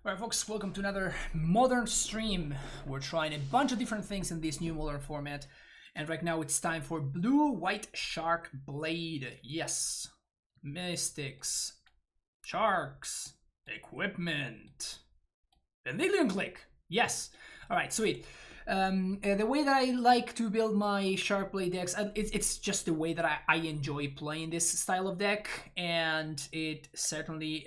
Alright folks, welcome to another modern stream. We're trying a bunch of different things in this new modern format. And right now it's time for Blue White Shark Blade. Yes. Mystics. Sharks. Equipment. Vanillion Click. Yes. Alright, sweet. The way that I like to build my Shark Blade decks, it's just the way that I enjoy playing this style of deck. And it certainly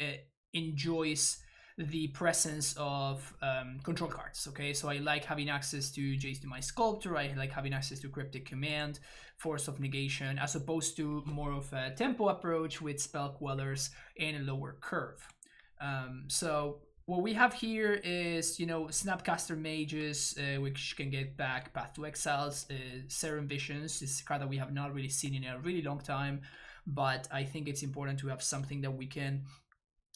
enjoys the presence of control cards. Okay, so I like having access to Jace to my Sculptor. I like having access to Cryptic Command, Force of Negation, as opposed to more of a tempo approach with Spell Quellers and a lower curve. So what we have here is, you know, Snapcaster Mages, which can get back Path to Exiles. Serum Visions is a card that we have not really seen in a really long time, but I think it's important to have something that we can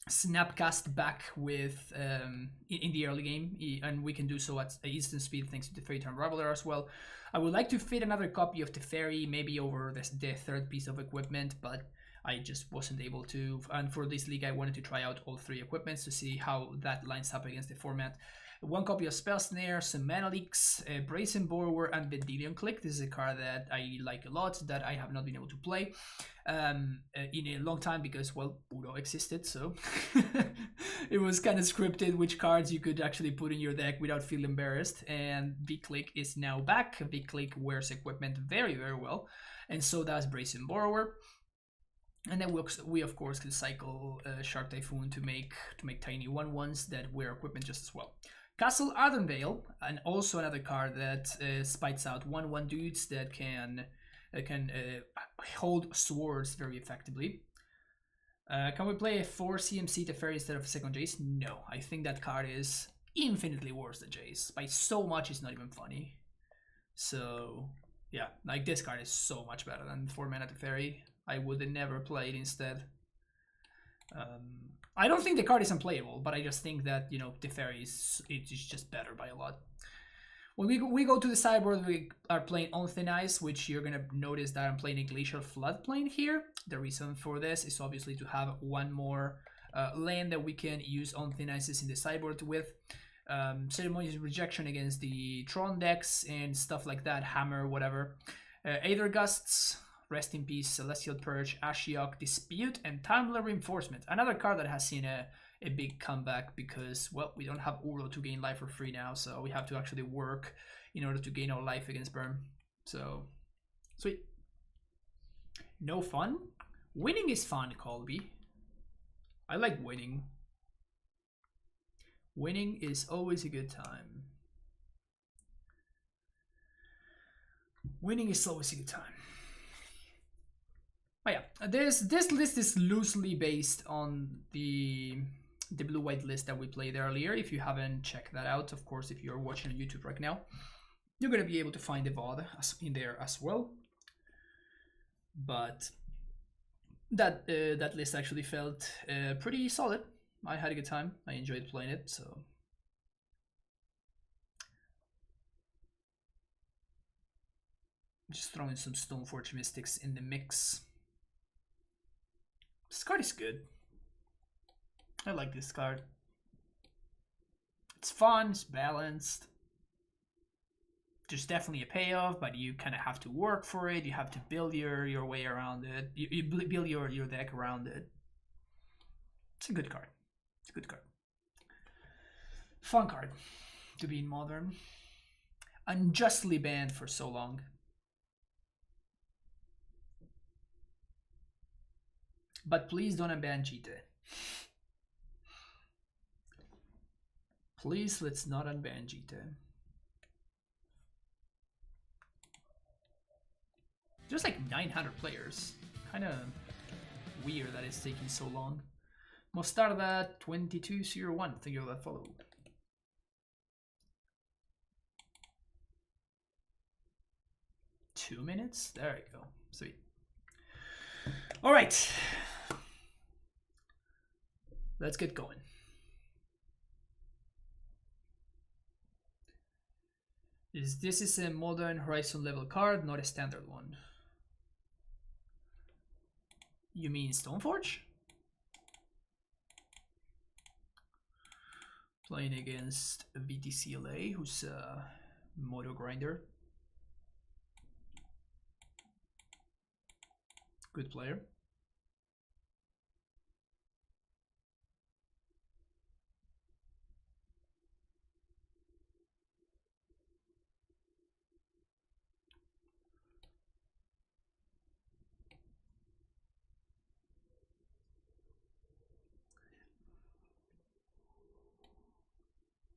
Snapcast back with in the early game, and we can do so at instant speed thanks to the Fairy Unraveler as well. I would like to fit another copy of the Fairy, maybe over the third piece of equipment, but I just wasn't able to. And for this league, I wanted to try out all three equipments to see how that lines up against the format. One copy of Spell Snare, some Mana Leaks, Brazen Borrower, and Vanillion Click. This is a card that I like a lot, that I have not been able to play in a long time because, well, Udo existed, so it was kind of scripted which cards you could actually put in your deck without feeling embarrassed. And V-Click is now back. V-Click wears equipment very, very well, and so does Brazen Borrower. And then we of course can cycle Shark Typhoon to make tiny 1/1s that wear equipment just as well. Castle Ardenvale, and also another card that spites out 1/1 dudes that can hold swords very effectively. Can we play a 4 CMC Teferi instead of a second Jace? No, I think that card is infinitely worse than Jace. By so much, it's not even funny. So yeah, like this card is so much better than 4 mana Teferi. I would never play it instead. I don't think the card is unplayable, but I just think that, you know, Teferi is just better by a lot. When we go to the sideboard, we are playing on Thin Ice, which you're gonna notice that I'm playing a Glacial Floodplain here. The reason for this is obviously to have one more land that we can use on Thin Ices in the sideboard with. Ceremonious Rejection against the Tron decks and stuff like that, Hammer, whatever. Aether Gusts, Rest in Peace, Celestial Purge, Ashiok, Dispute, and Tumbler Reinforcement. Another card that has seen a big comeback because, well, we don't have Uro to gain life for free now, so we have to actually work in order to gain our life against Burn. So, sweet. No fun? Winning is fun, Colby. I like winning. Winning is always a good time. Winning is always a good time. Oh yeah, this list is loosely based on the blue-white list that we played earlier. If you haven't checked that out, of course, if you're watching on YouTube right now, you're gonna be able to find the VOD in there as well. But that list actually felt pretty solid. I had a good time. I enjoyed playing it, so. Just throwing some Stoneforge Mystics in the mix. This card is good. I like this card. It's fun, it's balanced. There's definitely a payoff, but you kind of have to work for it. You have to build your way around it. You build your deck around it. It's a good card. It's a good card. Fun card to be in Modern. Unjustly banned for so long. But please don't unban Cheetah. Please, let's not unban Cheetah. There's like 900 players. Kind of weird that it's taking so long. Mostarda 2201. Thank you for that follow. Two minutes? There we go. Sweet. All right. Let's get going. This is a Modern Horizon level card, not a standard one. You mean Stoneforge? Playing against a VTCLA, who's a Moto Grinder. Good player.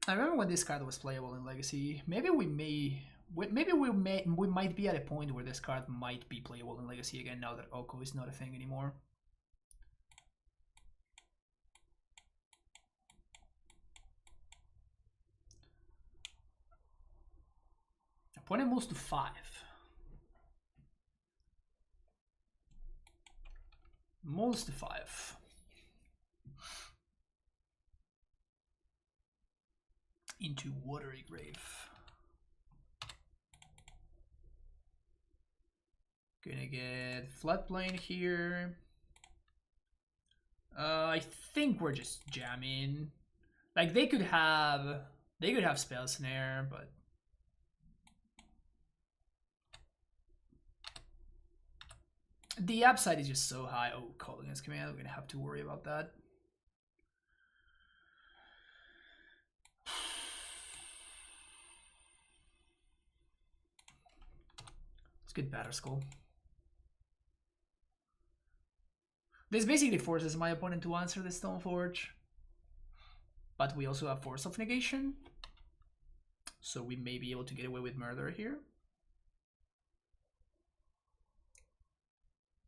I remember when this card was playable in Legacy. Maybe we might be at a point where this card might be playable in Legacy again now that Oko is not a thing anymore. Opponent moves to 5. Moves to 5. Into Watery Grave. Gonna get Floodplain here. I think we're just jamming. Like they could have Spell Snare, but the upside is just so high. Oh, Calling as Command, we're gonna have to worry about that. Let's get Batterskull. This basically forces my opponent to answer the Stoneforge. But we also have Force of Negation. So we may be able to get away with Murder here.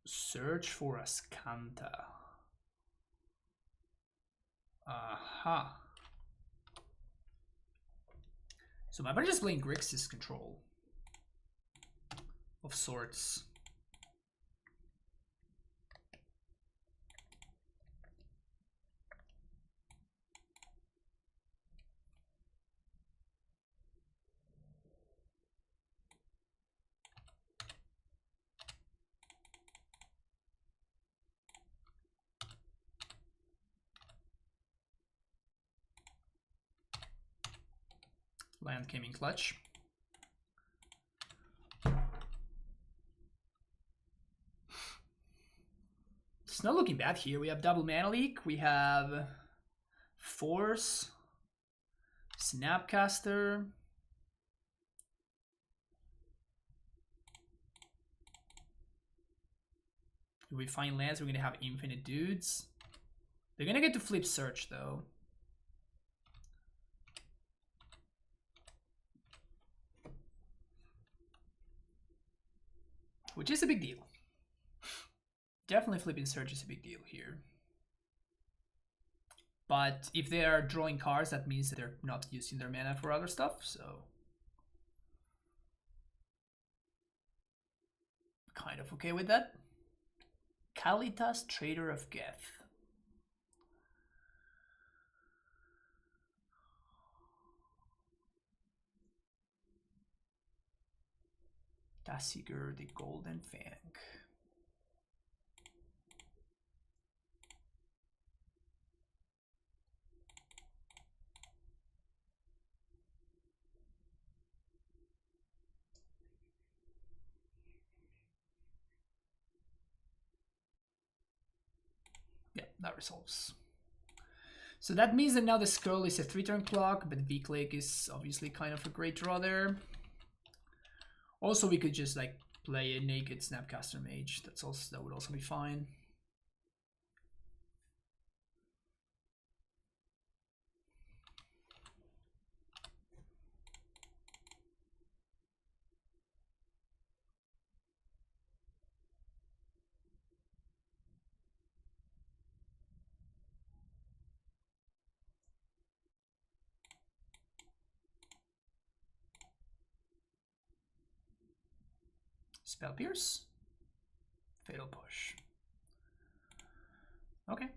Search for Ascanta. Aha. So my opponent is playing Grixis control. Of sorts. Land came in clutch. It's not looking bad here. We have double mana leak. We have Force, Snapcaster. If we find lands, we're gonna have infinite dudes. They're gonna get to flip Search though. Which is a big deal. Definitely flipping Search is a big deal here. But if they are drawing cards, that means that they're not using their mana for other stuff, so kind of okay with that. Kalitas, Trader of Geth. Tasigur, the Golden Fang. Yeah, that resolves. So that means that now the Skull is a 3-turn clock, but V-Click is obviously kind of a great draw there. Also, we could just like play a naked Snapcaster Mage. That would also be fine. Spell Pierce. Fatal Push. Okay.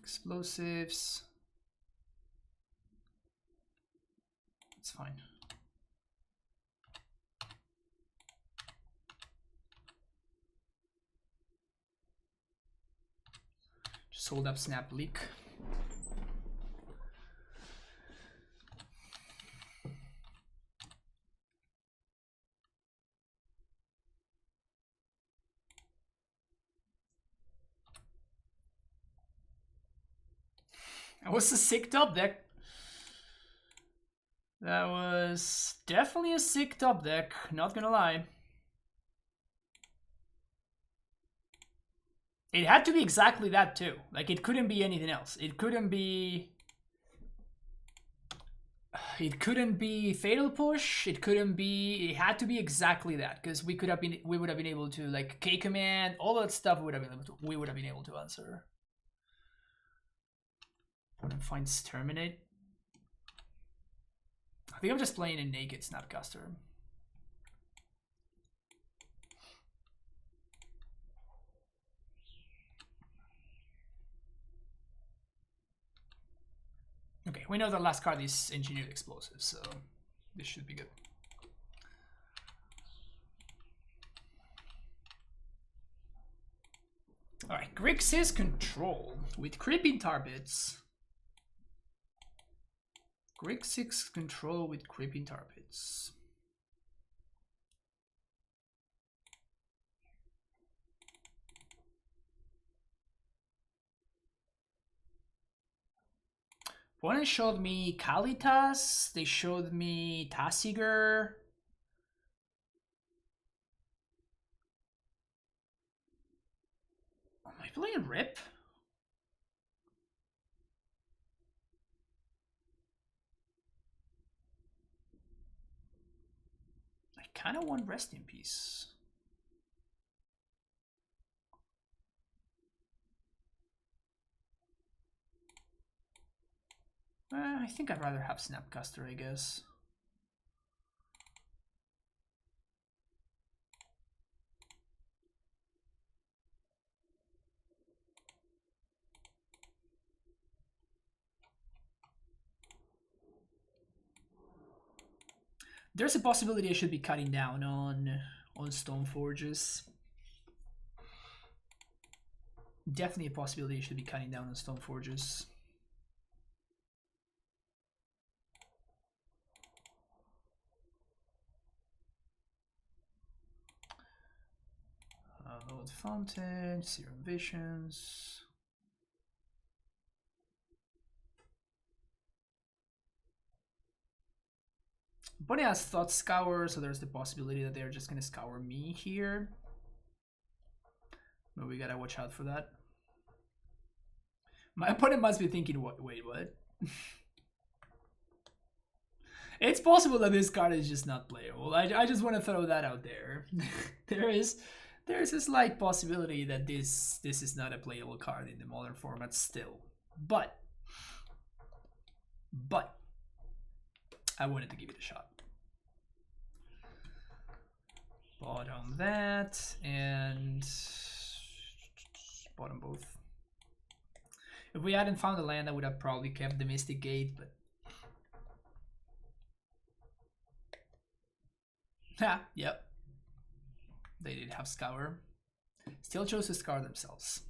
Explosives. It's fine. Sold up Snap Leak. That was a sick top deck. That was definitely a sick top deck, not gonna lie. It had to be exactly that too. Like, it couldn't be anything else. It couldn't be Fatal Push. It had to be exactly that, because we would have been able to, like, K command, all that stuff we would have been able to answer. Finds Terminate. I think I'm just playing a naked Snapcaster. Okay, we know the last card is Engineered Explosives, so this should be good. Alright, Grixis Control with Creeping Tar Pits. Grixis Control with Creeping Tar Pits. Opponent showed me Kalitas, they showed me Tasiger. Am I playing Rip? I kind of want Rest in Peace. I think I'd rather have Snapcaster, I guess. There's a possibility I should be cutting down on Stoneforges. Definitely a possibility I should be cutting down on Stoneforges. Load Fountain, Serum Visions. Bunny has Thought Scour, so there's the possibility that they're just gonna scour me here. But we gotta watch out for that. My opponent must be thinking, wait, what? It's possible that this card is just not playable. I just want to throw that out there. There's a slight possibility that this is not a playable card in the modern format still. But I wanted to give it a shot. Bottom that and bottom both. If we hadn't found a land, I would have probably kept the Mystic Gate, but yep. They did have Scour. Still chose to scour themselves.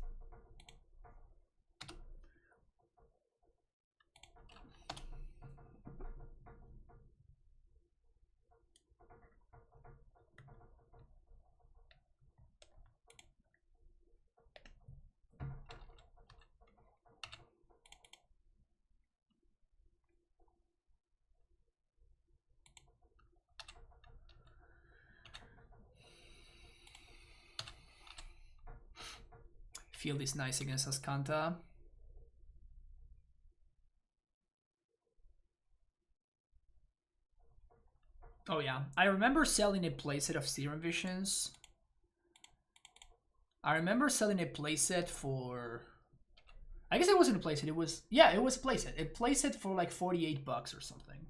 Field is nice against Ascanta. Oh yeah, I remember selling a playset of Serum Visions. I remember selling a playset for... I guess it wasn't a playset, it was... Yeah, it was a playset. A playset for like 48 bucks or something.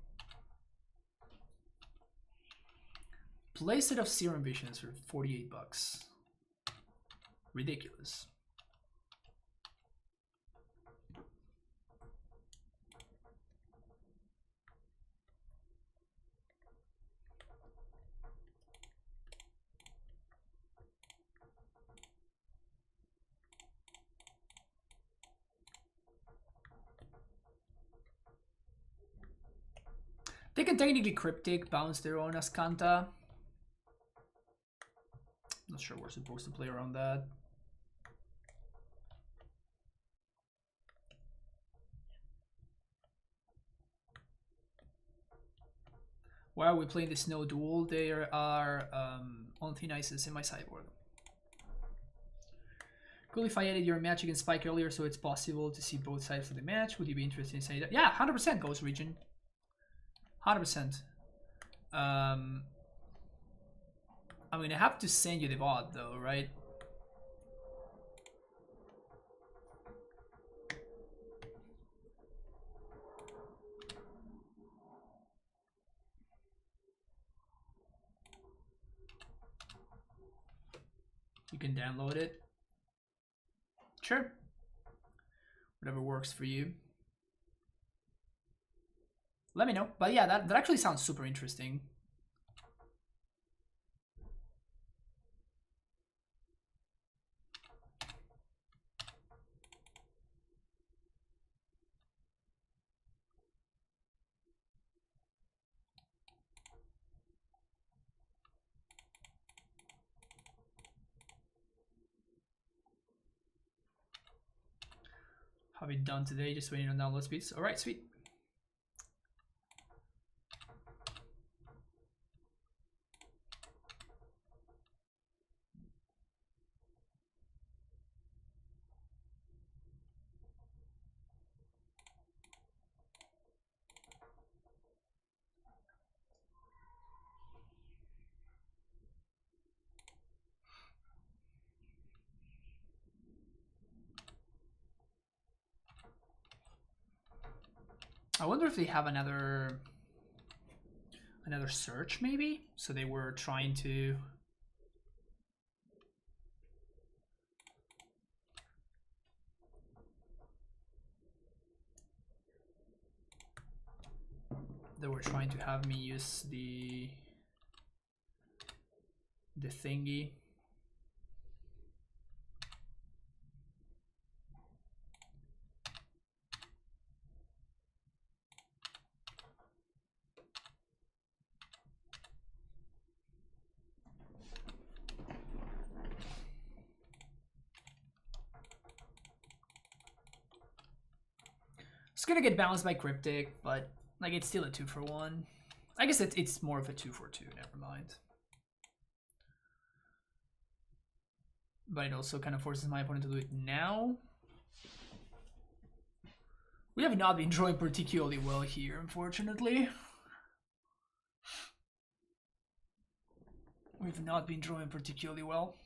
Playset of Serum Visions for 48 bucks. Ridiculous. They can technically Cryptic, bounce their own Ascanta. Not sure we're supposed to play around that. Why are we playing the Snow Duel? There are on thin ices in my sideboard. Cool if I added your match against Spike earlier so it's possible to see both sides of the match. Would you be interested in saying that? Yeah, 100% Ghost Region. 100%. I'm gonna have to send you the VOD though, right? You can download it. Sure. Whatever works for you. Let me know. But yeah, that actually sounds super interesting. Have it done today, just waiting on download speeds. Alright, sweet. I wonder if they have another search maybe? So they were trying to have me use the thingy. It's gonna get balanced by Cryptic, but like it's still a 2-for-1. I guess it's more of a 2-for-2, never mind. But it also kind of forces my opponent to do it now. We have not been drawing particularly well here, unfortunately. We've not been drawing particularly well.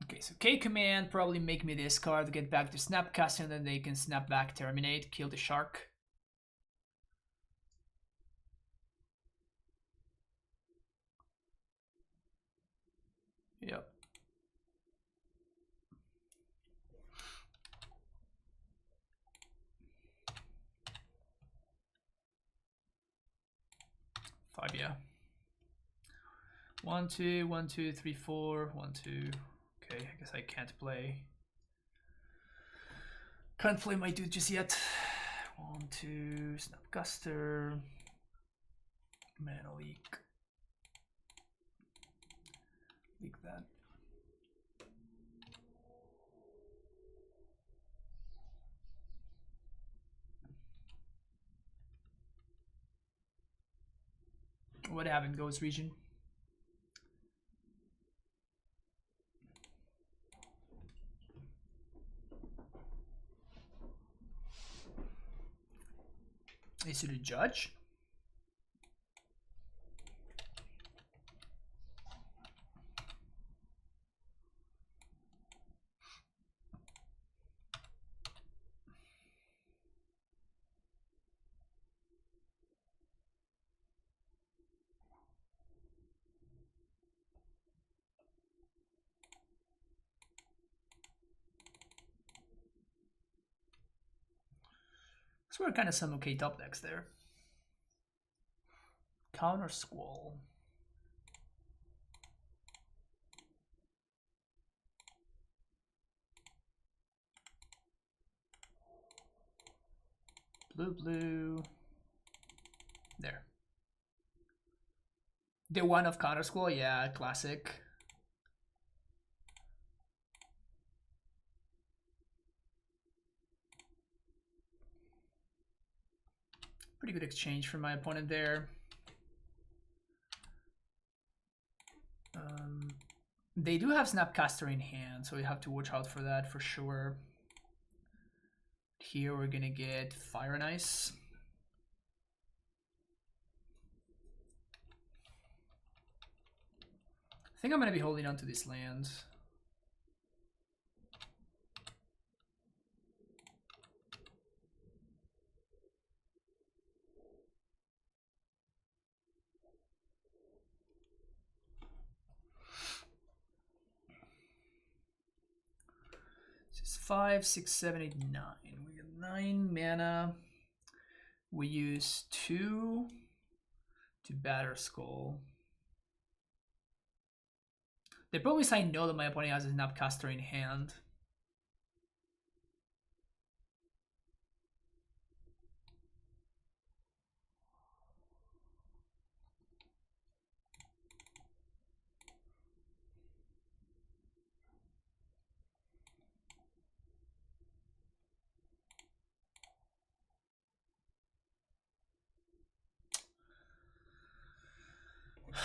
Okay, so K command, probably make me this card, get back to Snapcaster, and then they can snap back, terminate, kill the shark. Yep. Five, yeah. 1, 2, 1, 2, 3, 4, 1, 2. Okay, I guess I can't play. Can't play my dude just yet. 1, 2, Snapcaster. Mana leak. Leak that. What happened, Ghost Region? Is it a judge? So we're kind of some okay top decks there. Counter Squall. Blue, blue. There. The one of Counter School, yeah, classic. Pretty good exchange from my opponent there. They do have Snapcaster in hand, so we have to watch out for that for sure. Here we're gonna get Fire and Ice. I think I'm gonna be holding on to this land. This is 5, 6, 7, 8, 9. We got 9 mana. We use 2 to Batter Skull. They probably say no that my opponent has a Snapcaster in hand.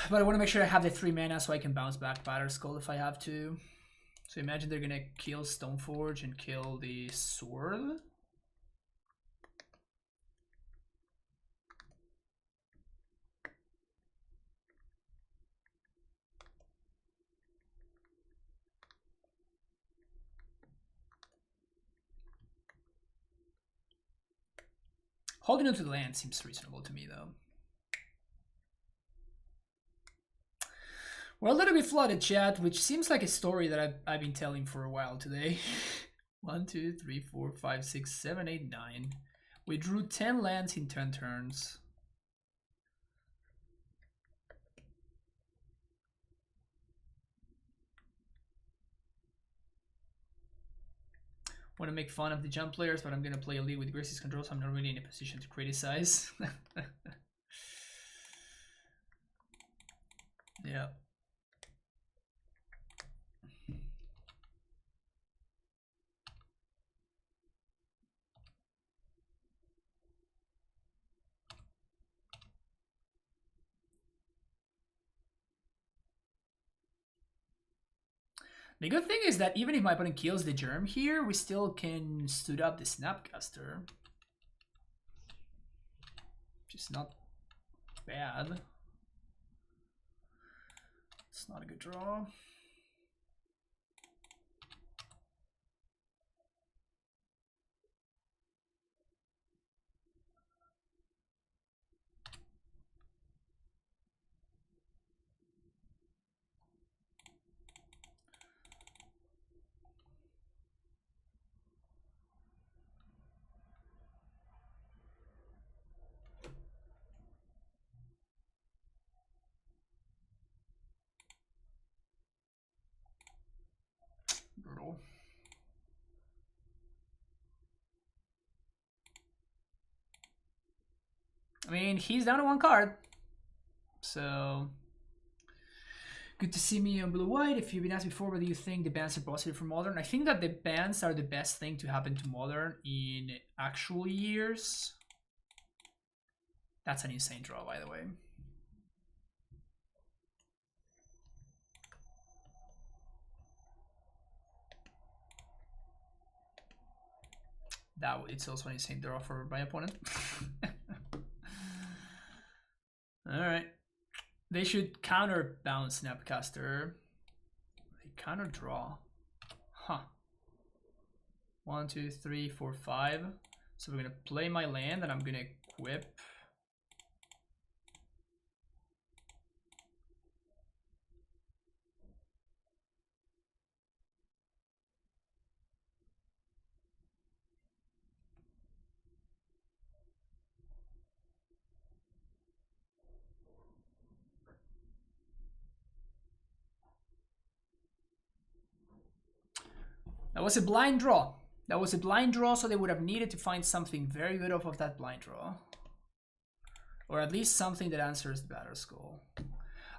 But I want to make sure I have the 3 mana so I can bounce back Batter Skull if I have to. So imagine they're gonna kill Stoneforge and kill the sword. Holding onto the land seems reasonable to me though. We're a little bit flooded, chat, which seems like a story that I've been telling for a while today. 1, 2, 3, 4, 5, 6, 7, 8, 9. We drew 10 lands in 10 turns. Want to make fun of the jump players, but I'm going to play a league with Grixis control, so I'm not really in a position to criticize. Yeah. The good thing is that even if my opponent kills the germ here, we still can stood up the Snapcaster. Which is not bad. It's not a good draw. Brutal. I mean, he's down to 1 card. So, good to see me on blue-white. If you've been asked before whether you think the bans are positive for Modern, I think that the bans are the best thing to happen to Modern in actual years. That's an insane draw, by the way. It's also an insane draw for my opponent. Alright. They should counterbalance Snapcaster. They counter draw. Huh. 1, 2, 3, 4, 5. So we're gonna play my land and I'm gonna equip. That was a blind draw. That was a blind draw, so they would have needed to find something very good off of that blind draw. Or at least something that answers the Batter Skull.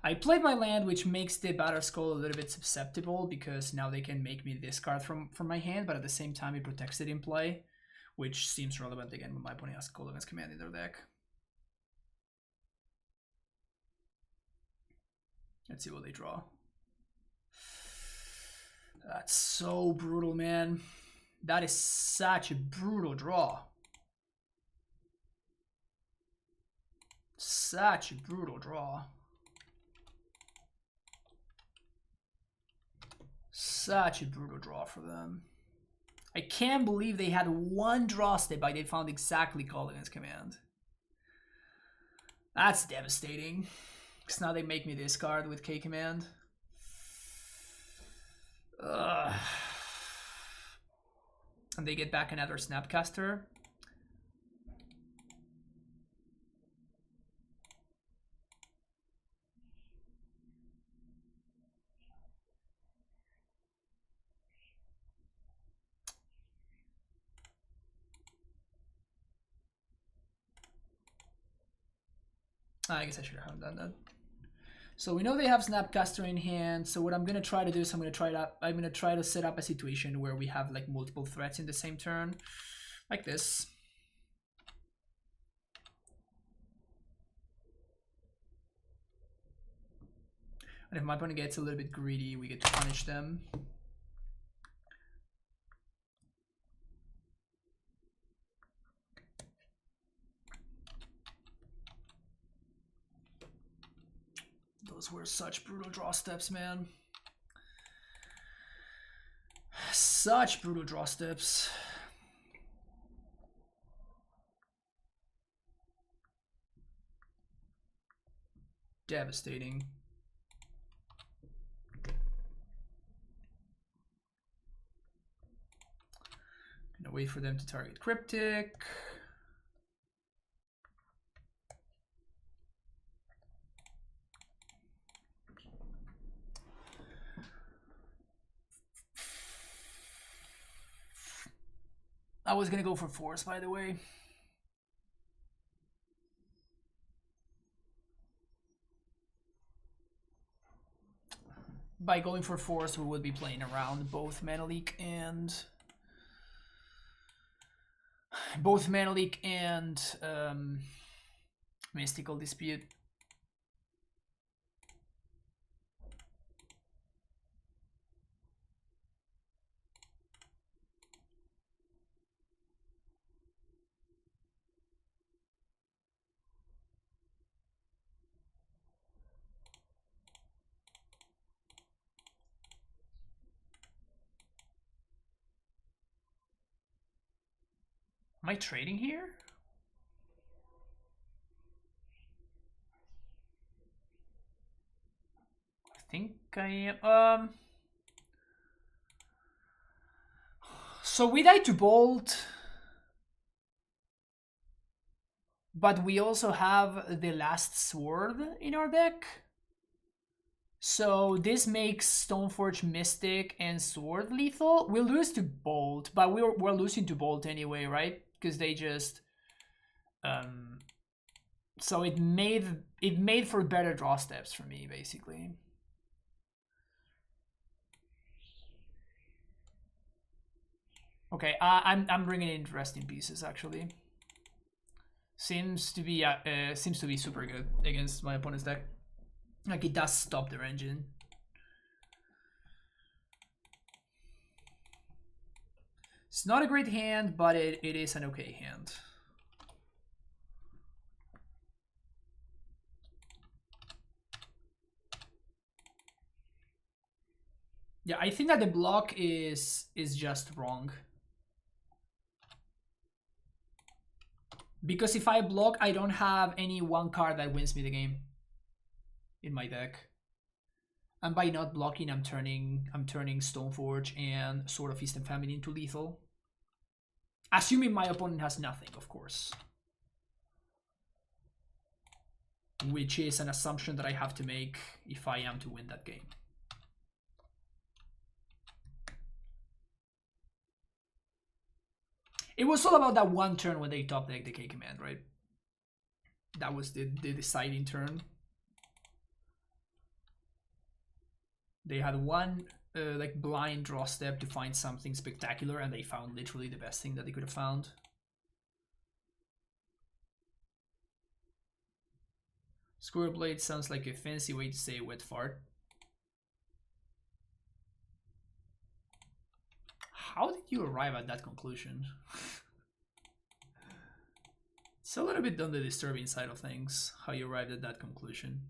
I played my land, which makes the Batter Skull a little bit susceptible, because now they can make me discard from my hand, but at the same time it protects it in play, which seems relevant again when my opponent has Kolaghan's Command in their deck. Let's see what they draw. That's so brutal, man. That is such a brutal draw. Such a brutal draw. Such a brutal draw for them. I can't believe they had one draw step, but they found exactly Kolaghan's Command. That's devastating. Because now they make me discard with K Command. Ugh. And they get back another Snapcaster. I guess I should have done that. So we know they have Snapcaster in hand. So what I'm gonna try to do is I'm gonna try to set up a situation where we have like multiple threats in the same turn, like this. And if my opponent gets a little bit greedy, we get to punish them. Those were such brutal draw steps, man. Such brutal draw steps. Devastating. Gonna wait for them to target Cryptic. I was gonna go for Force, by the way. By going for Force, we would be playing around both Mana Leak and Mystical Dispute. Am I trading here? I think I am. So we died to Bolt, but we also have the Last Sword in our deck. So this makes Stoneforge Mystic and Sword lethal. We'll lose to Bolt, but we're losing to Bolt anyway, right? Because they just so it made for better draw steps for me, basically. Okay, I'm bringing in interesting pieces actually. Seems to be super good against my opponent's deck. Like it does stop their engine. It's not a great hand, but it is an okay hand. Yeah, I think that the block is just wrong. Because if I block, I don't have any one card that wins me the game in my deck. And by not blocking, I'm turning Stoneforge and Sword of Feast and Famine into lethal. Assuming my opponent has nothing, of course. Which is an assumption that I have to make if I am to win that game. It was all about that one turn when they top deck the K command, right? That was the deciding turn. They had one like blind draw step to find something spectacular, and they found literally the best thing that they could have found. Square blade sounds like a fancy way to say wet fart. How did you arrive at that conclusion? It's a little bit on the disturbing side of things, how you arrived at that conclusion.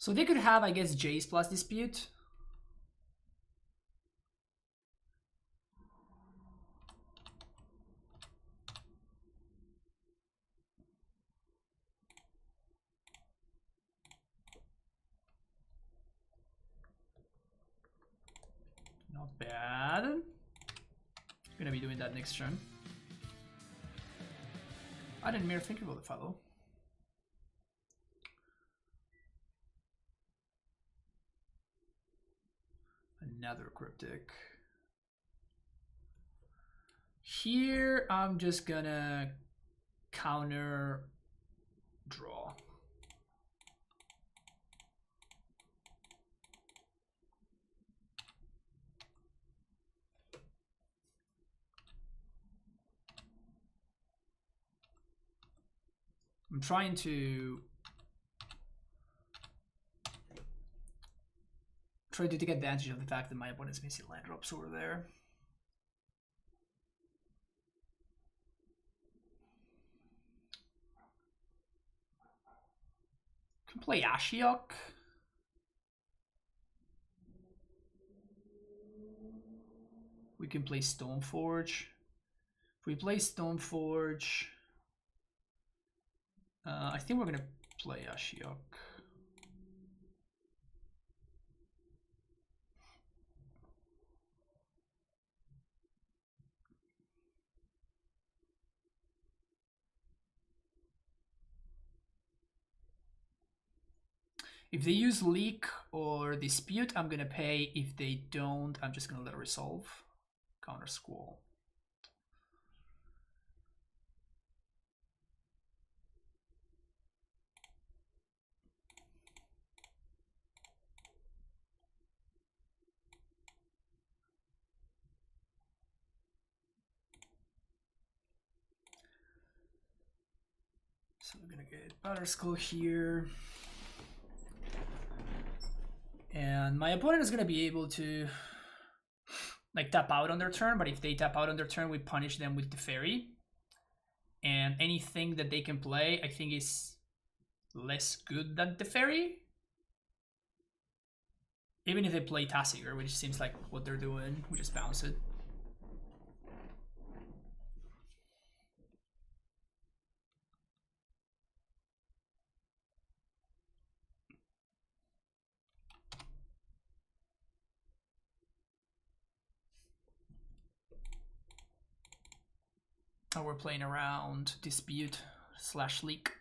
So they could have, I guess, Jace plus Dispute. Not bad. Gonna be doing that next turn. I didn't mere think about the fellow. Another cryptic. Here, I'm just gonna counter draw. I'm trying to take advantage of the fact that my opponent's missing land drops over there. Can play Ashiok. We can play Stoneforge. If we play Stoneforge, I think we're gonna play Ashiok. If they use Leak or Dispute, I'm gonna pay. If they don't, I'm just gonna let it resolve. Counter Squall. So we're gonna get Batterskull here. And my opponent is gonna be able to like tap out on their turn, but if they tap out on their turn, we punish them with the fairy. And anything that they can play, I think, is less good than the fairy. Even if they play Tassiger, which seems like what they're doing, we just bounce it. Oh, we're playing around Dispute / Leak.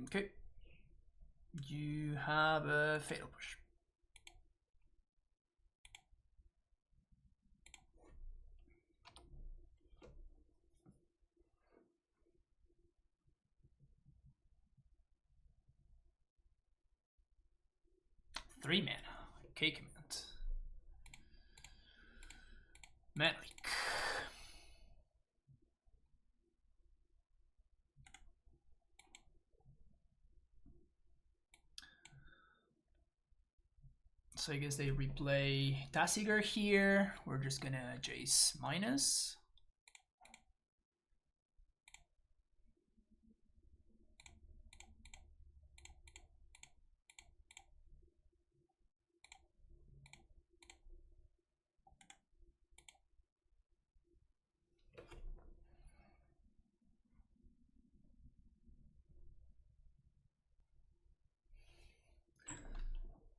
Okay. You have a Fatal Push. Three mana. K command. Mana Leak. So I guess they replay Tasigur here. We're just gonna Jace minus.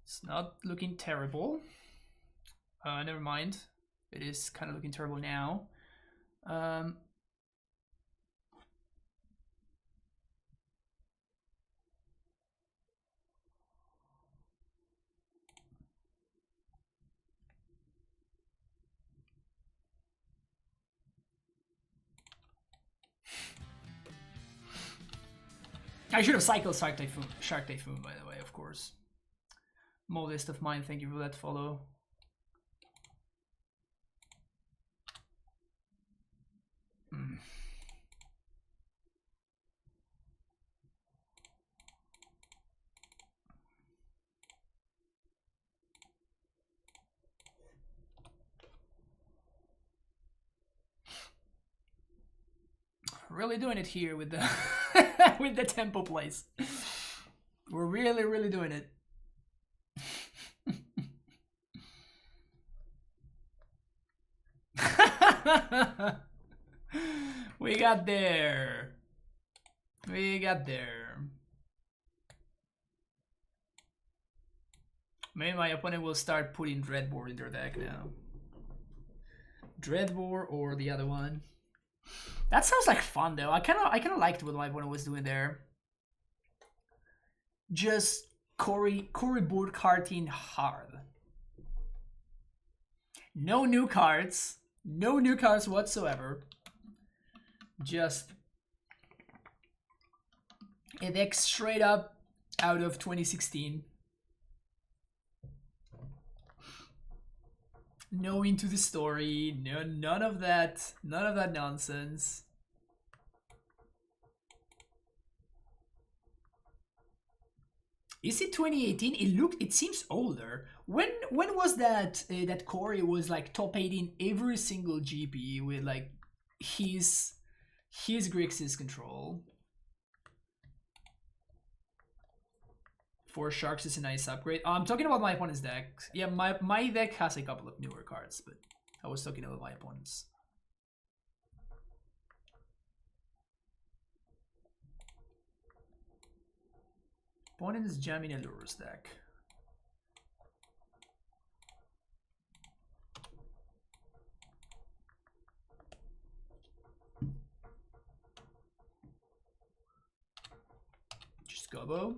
It's not looking terrible. Never mind. It is kind of looking terrible now. I should have cycled Shark Typhoon, by the way, of course. Modest of mine, thank you for that follow. Really doing it here with the with the tempo plays. We're really doing it. We got there. We got there. Maybe my opponent will start putting Dreadbore in their deck now. Dreadbore or the other one. That sounds like fun though. I kind of liked what my opponent was doing there. Just Corey board karting hard. No new cards. No new cards whatsoever. Just a deck straight up out of 2016. No into the story. No, none of that. None of that nonsense. Is it 2018? It seems older. When was that that Corey was like top 8 in every single GP with like his Grixis control? Four Sharks is a nice upgrade. I'm talking about my opponent's deck. Yeah, my deck has a couple of newer cards, but I was talking about my opponent's. Opponent is jamming a Lurrus deck. Just Gobbo.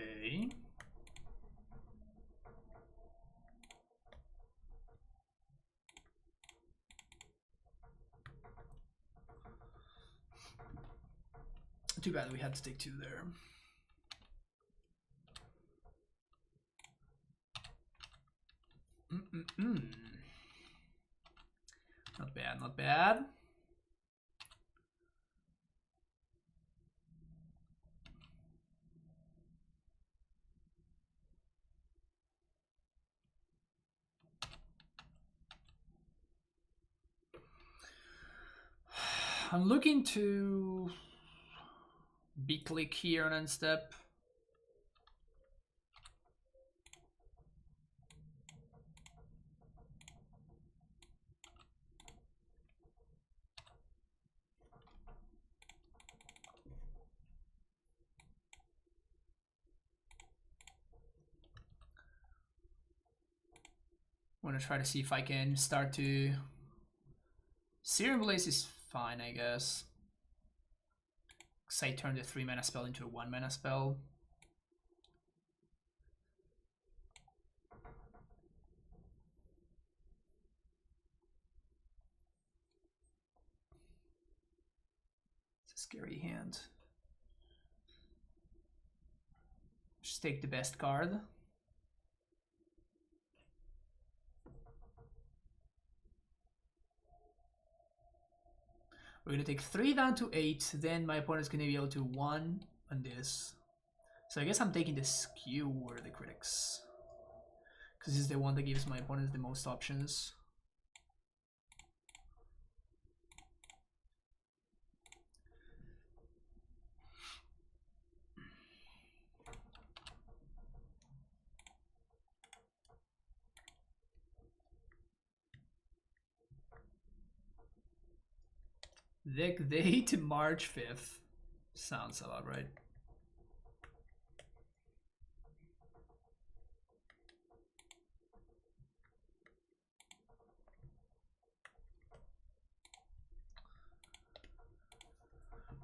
Okay. Too bad we had to take 2 there. Not bad, not bad. I'm looking to big click here on end step. I'm gonna try to see if I can start to. Serum Blaze is fine, I guess. Because I turned the 3 mana spell into a 1 mana spell. Scary hand. Just take the best card. We're gonna take 3 down to 8, then my opponent's gonna be able to 1 on this. So I guess I'm taking the skew or the critics. Because this is the one that gives my opponents the most options. Deck date March 5th. Sounds about right.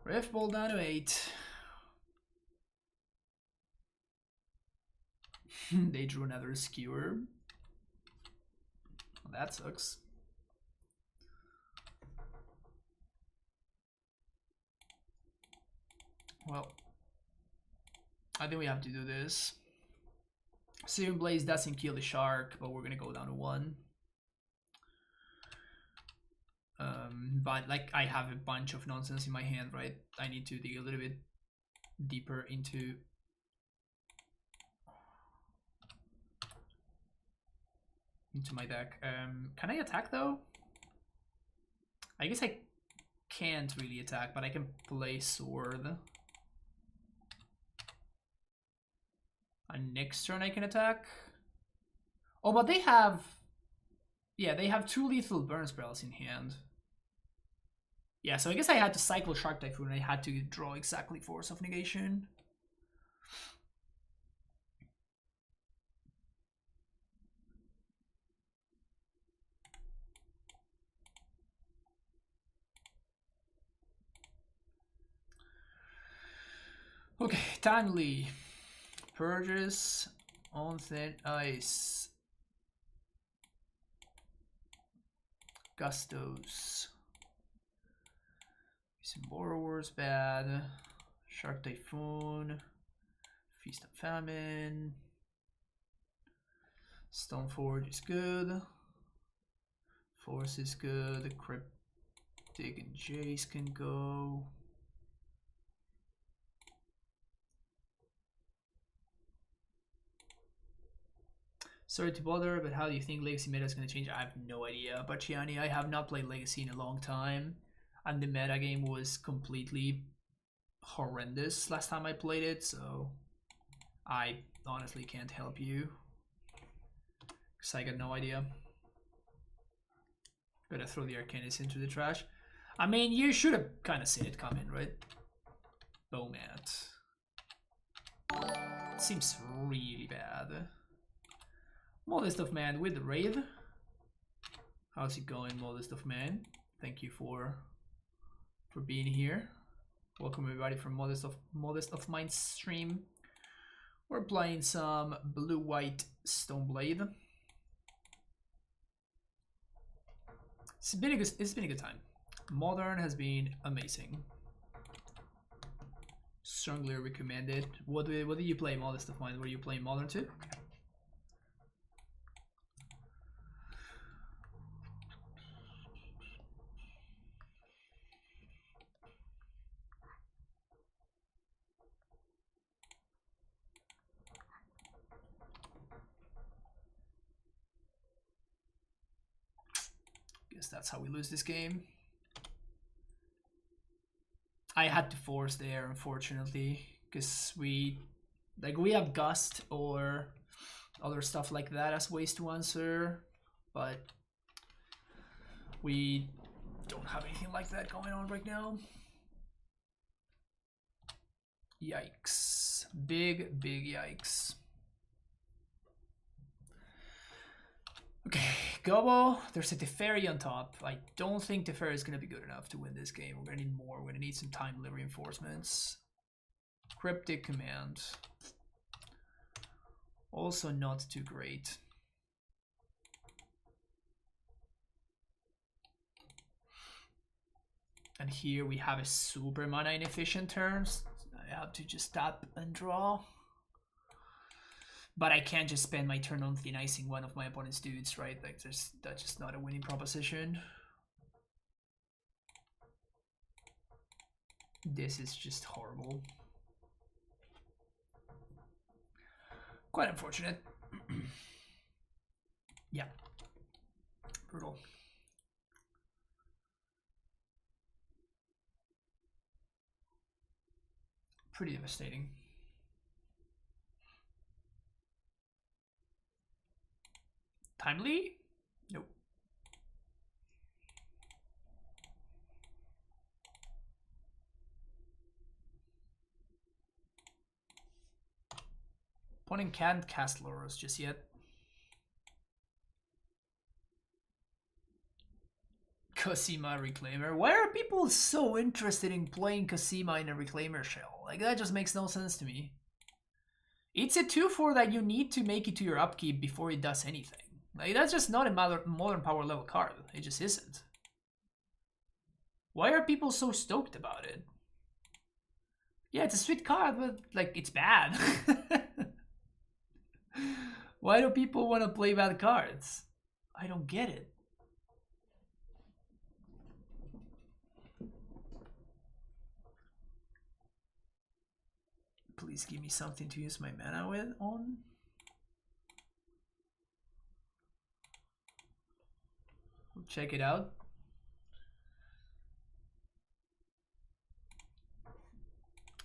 Rift ball down to 8. They drew another skewer. Well, that sucks. Well, I think we have to do this. Searing Blaze doesn't kill the shark, but we're gonna go down to 1. But like I have a bunch of nonsense in my hand, right? I need to dig a little bit deeper into my deck. Can I attack though? I guess I can't really attack, but I can play sword. And next turn I can attack. Oh, but they have... Yeah, they have 2 lethal burn spells in hand. Yeah, so I guess I had to cycle Shark Typhoon and I had to draw exactly Force of Negation. Okay, Timely. Purges on thin ice. Gustos. Some Borrower's bad. Shark Typhoon. Feast of Famine. Stoneforge is good. Force is good. Cryptic and Jace can go. Sorry to bother, but how do you think Legacy meta is going to change? I have no idea. But Chiani, I have not played Legacy in a long time. And the meta game was completely horrendous last time I played it, so I honestly can't help you. Because I got no idea. Better throw the Arcanist into the trash. I mean, you should have kind of seen it coming, right? Bowmat. Seems really bad. Modest of Man with the Wraith. How's it going, Modest of Man? Thank you for being here. Welcome everybody from Modest of Mind stream. We're playing some blue-white Stoneblade. It's been a good time. Modern has been amazing. Strongly recommended. What did you play, Modest of Mind? Were you playing Modern too? Guess that's how we lose this game. I had to force there, unfortunately, because we have Gust or other stuff like that as ways to answer, but we don't have anything like that going on right now. Yikes. Big yikes. Okay, Gobo, there's a Teferi on top. I don't think Teferi is going to be good enough to win this game. We're going to need more. We're going to need some timely reinforcements. Cryptic Command. Also not too great. And here we have a super mana inefficient turn. I have to just tap and draw. But I can't just spend my turn on thin icing one of my opponent's dudes, right? Like that's just not a winning proposition. This is just horrible. Quite unfortunate. Yeah. Brutal. Pretty devastating. Timely? Nope. Opponent can't cast Lurrus just yet. Cosima Reclaimer. Why are people so interested in playing Cosima in a Reclaimer shell? Like, that just makes no sense to me. It's a 2/4 that you need to make it to your upkeep before it does anything. Like, that's just not a modern power level card. It just isn't. Why are people so stoked about it? Yeah, it's a sweet card, but, like, it's bad. Why do people want to play bad cards? I don't get it. Please give me something to use my mana with on. We'll check it out.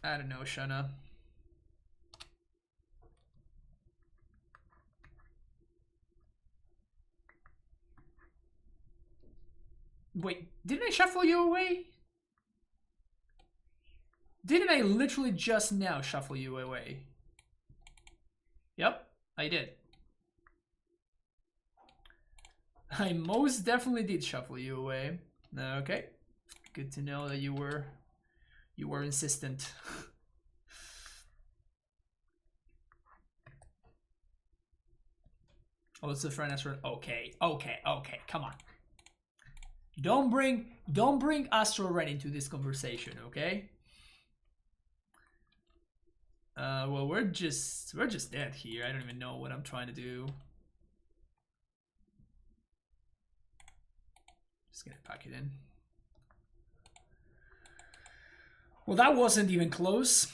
I don't know, Shana. Wait, didn't I shuffle you away? Didn't I literally just now shuffle you away? Yep, I did. I most definitely did shuffle you away. Okay, good to know that you were insistent. Oh, it's a friend Astro. Okay, come on. Don't bring Astro Ren into this conversation, okay? Well, we're just dead here. I don't even know what I'm trying to do. Just gonna pack it in. Well, that wasn't even close.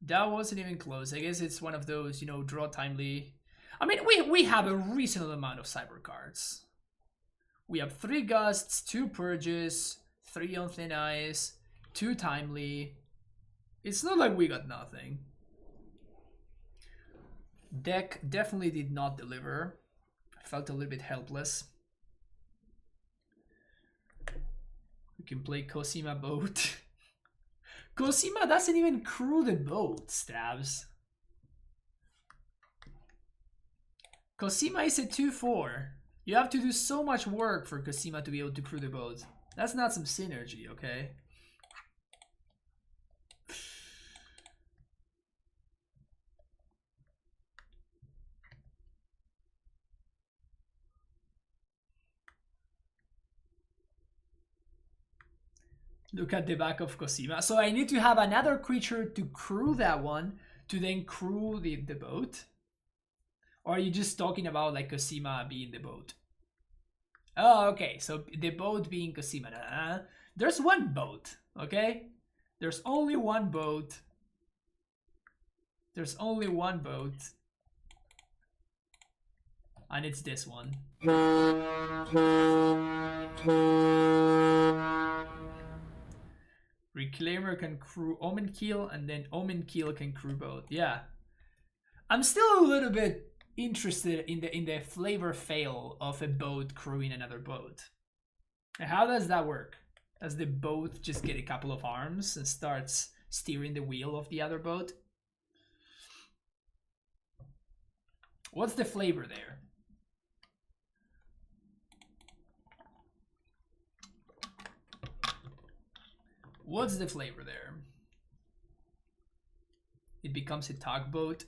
That wasn't even close. I guess it's one of those, you know, draw timely. I mean, we have a reasonable amount of cyber cards. We have 3 gusts, 2 purges, 3 on thin ice, 2 timely. It's not like we got nothing. Deck definitely did not deliver. I felt a little bit helpless. We can play Cosima Boat. Cosima doesn't even crew the boat, Stabs. Cosima is a 2/4. You have to do so much work for Cosima to be able to crew the boat. That's not some synergy, okay? Look at the back of Cosima. So I need to have another creature to crew that one to then crew the boat? Or are you just talking about like Cosima being the boat? Oh, okay. So the boat being Cosima. There's one boat, okay? There's only one boat. There's only one boat. And it's this one. Reclaimer can crew Omen Keel, and then Omen Keel can crew both. Yeah. I'm still a little bit interested in the flavor fail of a boat crewing another boat. How does that work? Does the boat just get a couple of arms and starts steering the wheel of the other boat? What's the flavor there? What's the flavor there? It becomes a tugboat.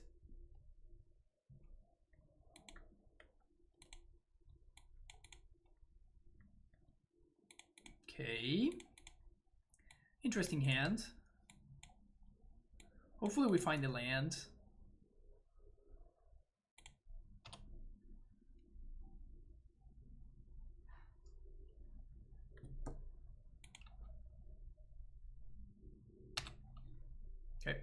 Okay. Interesting hand. Hopefully we find the land. Okay.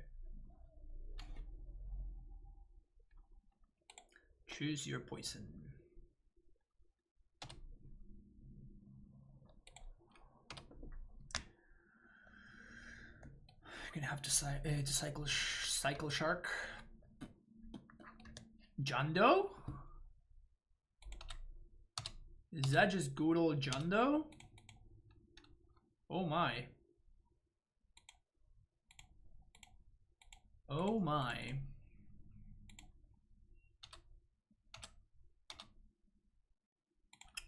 Choose your poison. Gonna have to cycle Shark. Jundo? Is that just good old Jundo? Oh my. Oh my.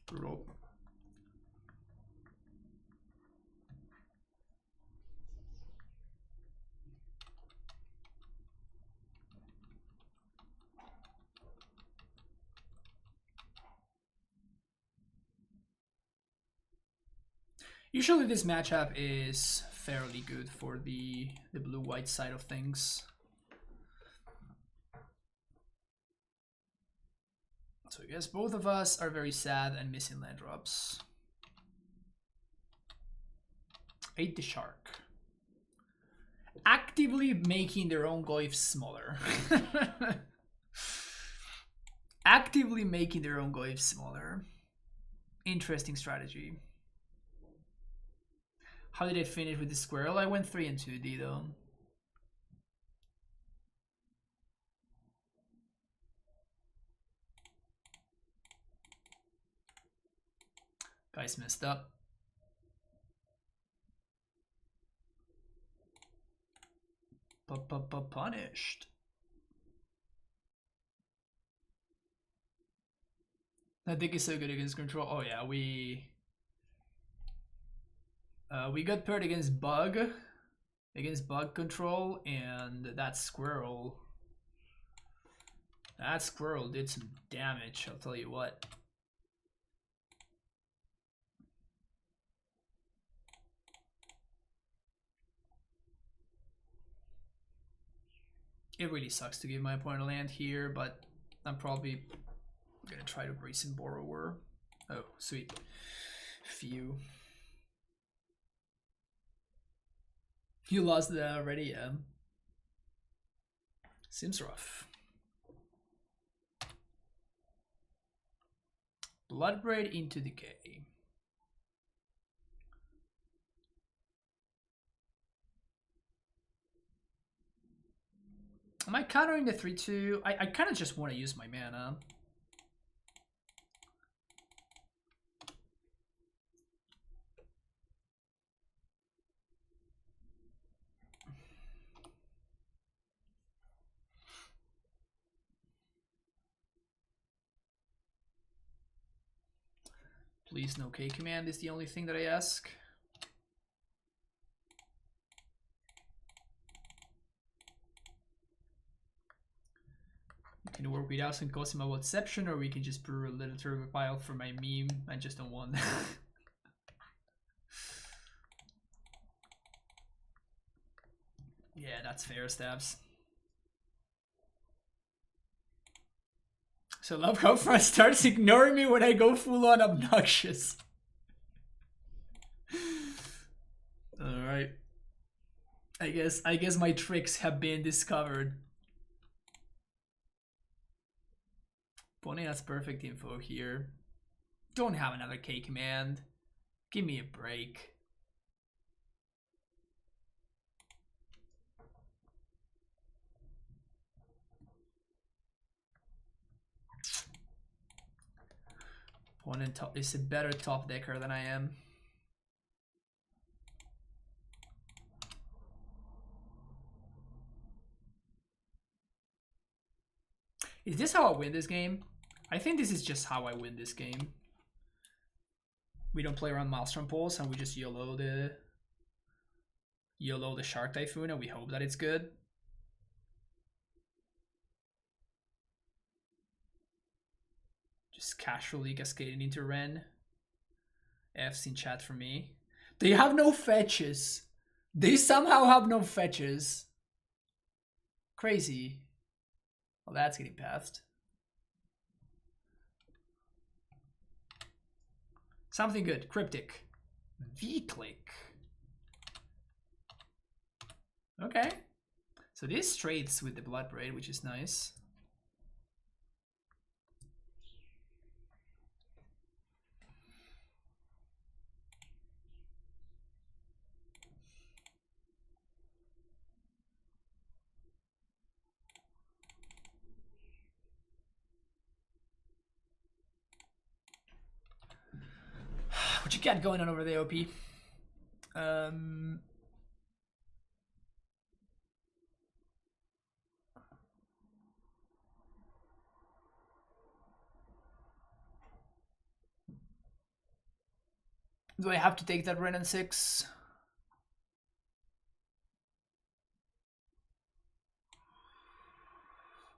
Brutal. Usually this matchup is fairly good for the blue-white side of things. So I guess both of us are very sad and missing land drops. Ate the Shark. Actively making their own goyf smaller. Actively making their own goyf smaller. Interesting strategy. How did I finish with the squirrel? I went 3 and 2D though. Guys messed up. Punished. That deck is so good against control. Oh yeah, we got paired against bug control, and that squirrel did some damage, I'll tell you what. It really sucks to give my opponent a land here, but I'm probably gonna try to brace in Borrower. Oh, sweet. Phew. You lost that already, yeah. Seems rough. Bloodbraid into Decay. Am I countering the 3-2? I kind of just want to use my mana. Please no K command is the only thing that I ask. We can work without some Cosimo Exception, or we can just brew a little turbo pile for my meme. I just don't want that. Yeah, that's fair, Stabs. So Love Hofra starts ignoring me when I go full on obnoxious. Alright. I guess my tricks have been discovered. Pony has perfect info here. Don't have another K command. Give me a break. Opponent is a better top decker than I am. Is this how I win this game? I think this is just how I win this game. We don't play around Maelstrom Pulse and we just YOLO the Shark Typhoon and we hope that it's good. Just casually cascading into Ren. F's in chat for me. They have no fetches. They somehow have no fetches. Crazy. Well, that's getting passed. Something good. Cryptic. V-click. Okay. So this trades with the Blood Braid, which is nice. What you got going on over there, OP? Do I have to take that Ren and 6?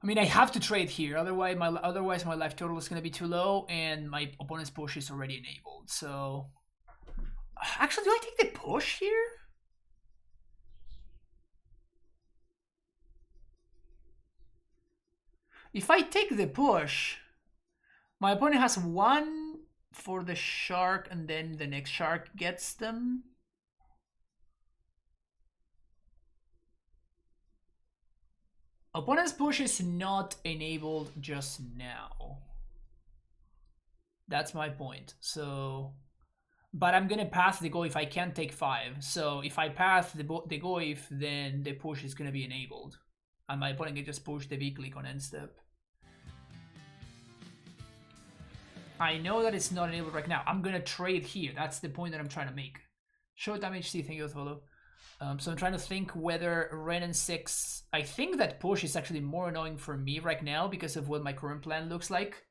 I mean, I have to trade here, otherwise my life total is going to be too low, and my opponent's push is already enabled, so... Actually, do I take the push here? If I take the push, my opponent has 1 for the shark, and then the next shark gets them. Opponent's push is not enabled just now. That's my point. So, but I'm gonna pass the go if I can't take 5. So if I pass the go if, then the push is gonna be enabled, and my opponent can just push the V-click on end step. I know that it's not enabled right now. I'm gonna trade here. That's the point that I'm trying to make. Show damage C, thank you, follow. So I'm trying to think whether Ren and 6... I think that push is actually more annoying for me right now because of what my current plan looks like.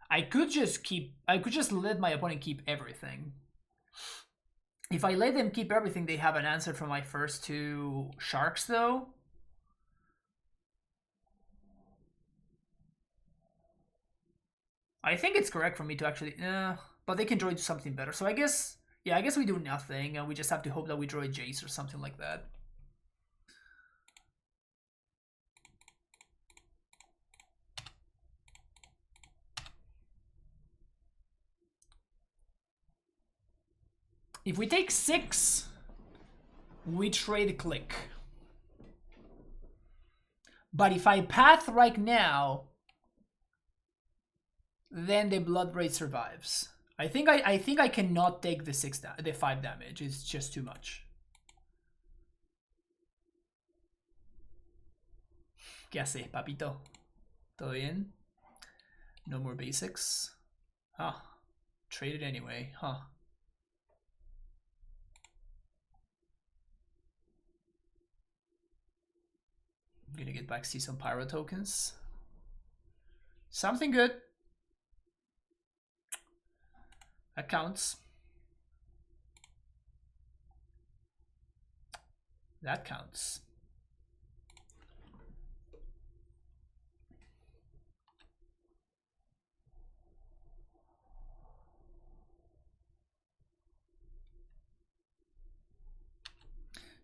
I could just let my opponent keep everything. If I let them keep everything, they have an answer for my first 2 sharks though. I think it's correct for me to actually... but they can draw into something better. So I guess... Yeah, I guess we do nothing, and we just have to hope that we draw a Jace or something like that. If we take 6, we trade click. But if I path right now, then the Blood Braid survives. I think I cannot take the 5 damage. It's just too much. ¿Qué haces, papito? ¿Todo bien? No more basics. Huh. Traded anyway, huh? I'm gonna get back see some pyro tokens. Something good. That counts. That counts.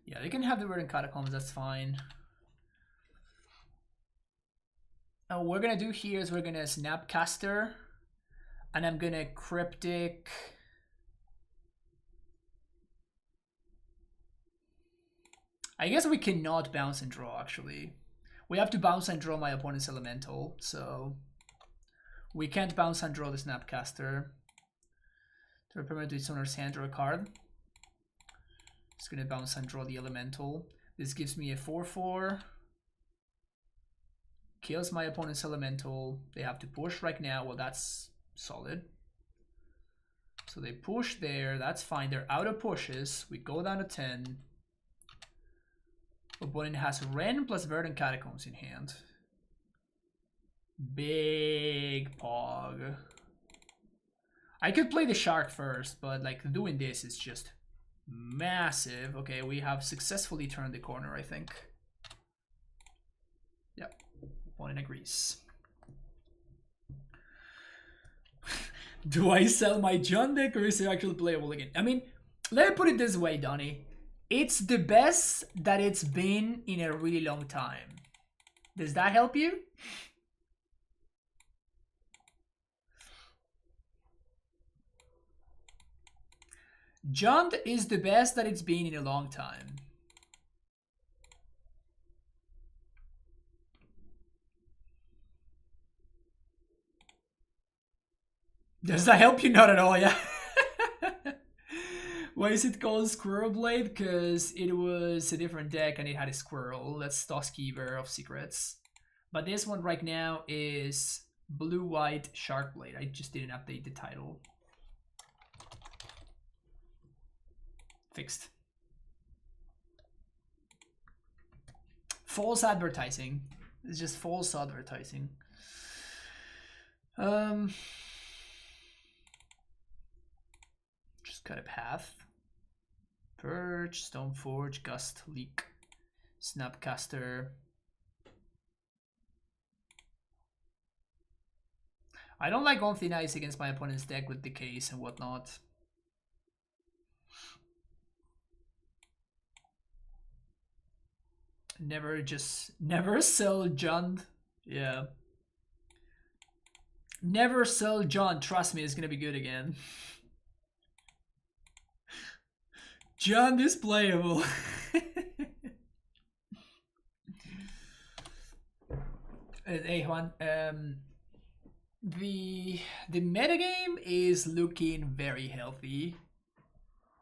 Yeah, they can have the Verdant Catacombs, that's fine. Now what we're gonna do here is we're gonna Snapcaster, and I'm gonna Cryptic. I guess we cannot bounce and draw, actually. We have to bounce and draw my opponent's elemental, so we can't bounce and draw the Snapcaster. To repair to its owner's hand, draw a card. Just gonna bounce and draw the elemental. This gives me a 4/4. Kills my opponent's elemental. They have to push right now. Well, that's solid. So they push there. That's fine. They're out of pushes. We go down to 10. Opponent has Ren plus Verdant Catacombs in hand. Big pog. I could play the shark first, but like doing this is just massive. Okay, we have successfully turned the corner, I think. Yep, opponent agrees. Do I sell my John deck or is it actually playable again? I mean, Let me put it this way, Donnie. It's the best that it's been in a really long time. Does that help you? Jund is the best that it's been in a long time. Does that help you? Not at all, yeah. Why is it called Squirrel Blade? Because it was a different deck and it had a squirrel. That's Tuskkeeper of Secrets. But this one right now is Blue-White Shark Blade. I just didn't update the title. Fixed. False advertising. It's just false advertising. Just cut a path. Purge, Stoneforge, Gust, Leak, Snapcaster. I don't like on thin ice against my opponent's deck with decays and whatnot. Never sell Jund. Yeah. Never sell Jund. Trust me, it's gonna be good again. Jund is playable. Hey Juan, the metagame is looking very healthy.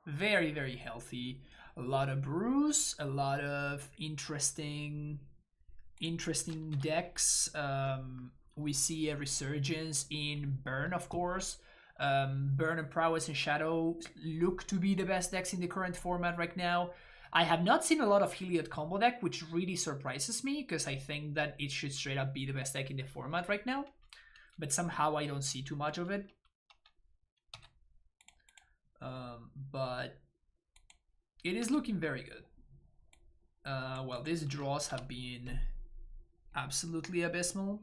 Very healthy. A lot of brews, a lot of interesting decks. We see a resurgence in Burn, of course. Burn and Prowess and Shadow look to be the best decks in the current format right now. I have not seen a lot of Heliod combo deck, which really surprises me because I think that it should straight up be the best deck in the format right now. But somehow I don't see too much of it. But it is looking very good. Well, these draws have been absolutely abysmal.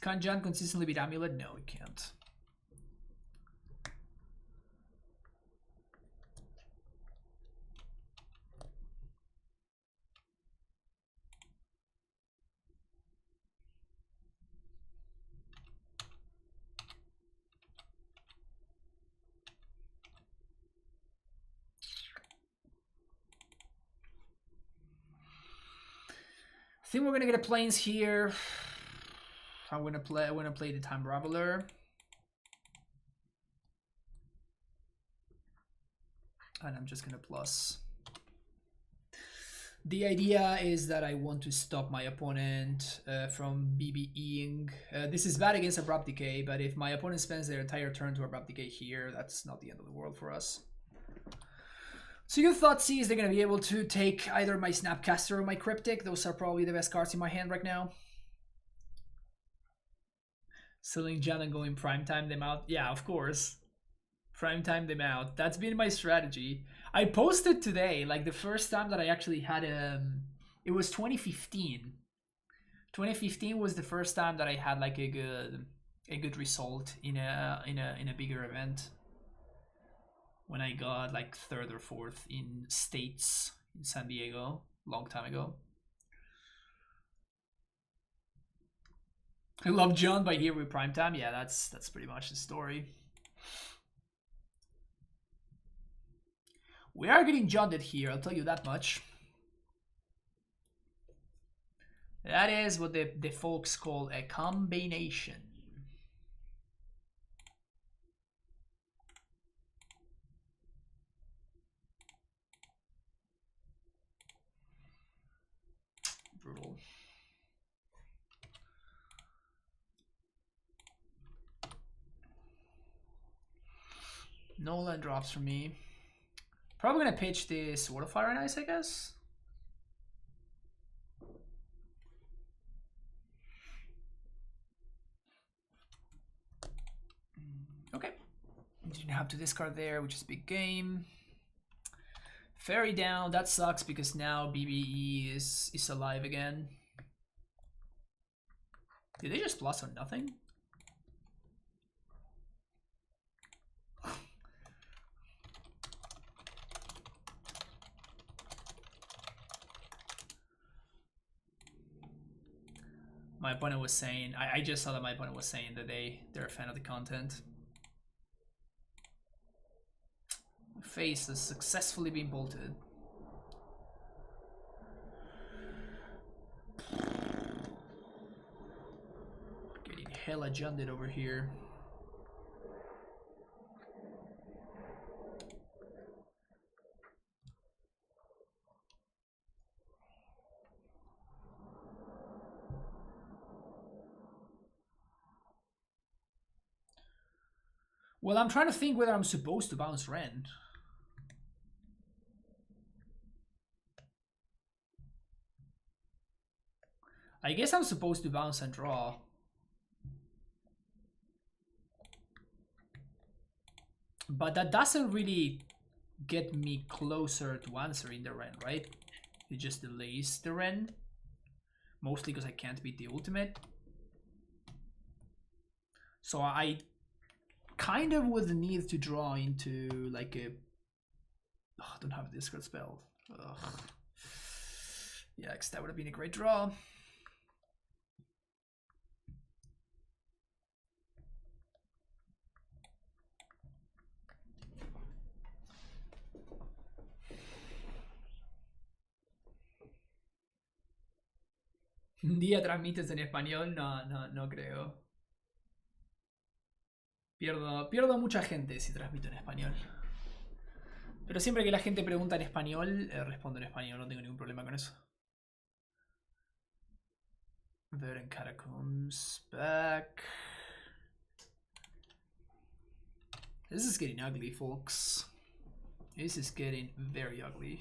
Can Jund consistently beat Amulet? No, he can't. I think we're gonna get a Plains here. I wanna play the Time Raveler. And I'm just gonna plus. The idea is that I want to stop my opponent from BBEing. This is bad against Abrupt Decay, but if my opponent spends their entire turn to Abrupt Decay here, that's not the end of the world for us. So you thought, see, is they going to be able to take either my Snapcaster or my Cryptic? Those are probably the best cards in my hand right now. Selling Jund and going prime time them out. Yeah, of course. Prime time them out. That's been my strategy. I posted today, like the first time that I actually had it was 2015. 2015 was the first time that I had like a good result in a bigger event. When I got like 3rd or 4th in states in San Diego, long time ago. I love Jund, but here with primetime, yeah, that's pretty much the story. We are getting Junded here, I'll tell you that much. That is what the folks call a combination. Brutal. No land drops for me. Probably gonna pitch this Sword of Fire and Ice, I guess. Okay. Didn't have to discard there, which is a big game. Fairy down, that sucks because now BBE is alive again. Did they just plus on nothing? My opponent was saying, I just saw that my opponent was saying that they're a fan of the content. Face has successfully been bolted. Getting hella junded over here. Well, I'm trying to think whether I'm supposed to bounce Ren. I guess I'm supposed to bounce and draw. But that doesn't really get me closer to answering the Ren, right? It just delays the Ren. Mostly because I can't beat the ultimate. So I kind of would need to draw into like a... Oh, I don't have a discard spell. Ugh. Yeah, because that would have been a great draw. ¿Día transmites en español? No creo. Pierdo mucha gente si transmito en español. Pero siempre que la gente pregunta en español, respondo en español, no tengo ningún problema con eso. Verdant Catacombs back. This is getting ugly, folks. This is getting very ugly.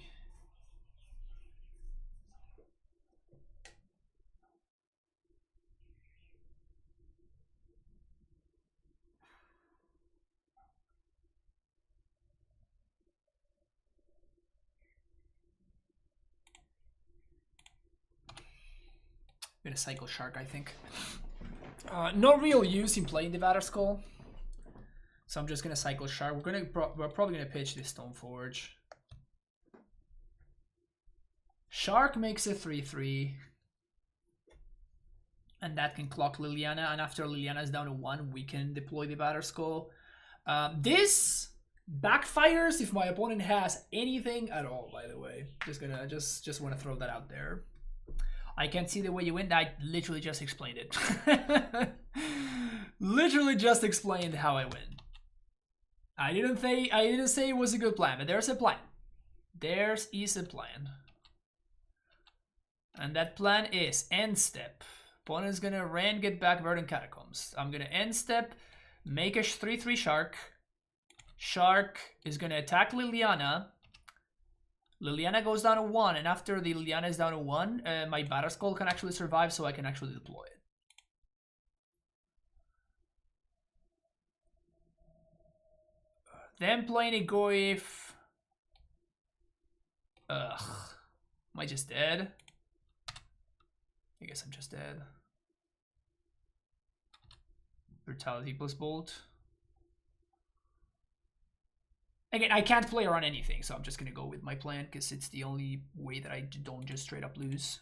I'm gonna cycle Shark, I think. No real use in playing the Vader Skull. So I'm just gonna cycle Shark. We're probably gonna pitch this Stoneforge. Shark makes a 3/3. And that can clock Liliana. And after Liliana is down to 1, we can deploy the Vader Skull. This backfires if my opponent has anything at all, by the way. Just want to throw that out there. I can't see the way you win. I literally just explained it. Literally just explained how I win. I didn't say it was a good plan, but there's a plan. There is a plan. And that plan is end step. Opponent's gonna Ren get back Verdant Catacombs. I'm gonna end step, make a 3/3 Shark. Shark is gonna attack Liliana. Liliana goes down to 1, and after the Liliana is down to 1, my Vader Skull can actually survive, so I can actually deploy it. Then playing a Goif. Ugh. Am I just dead? I guess I'm just dead. Brutality plus Bolt. Again, I can't play around anything, so I'm just gonna go with my plan because it's the only way that I don't just straight up lose.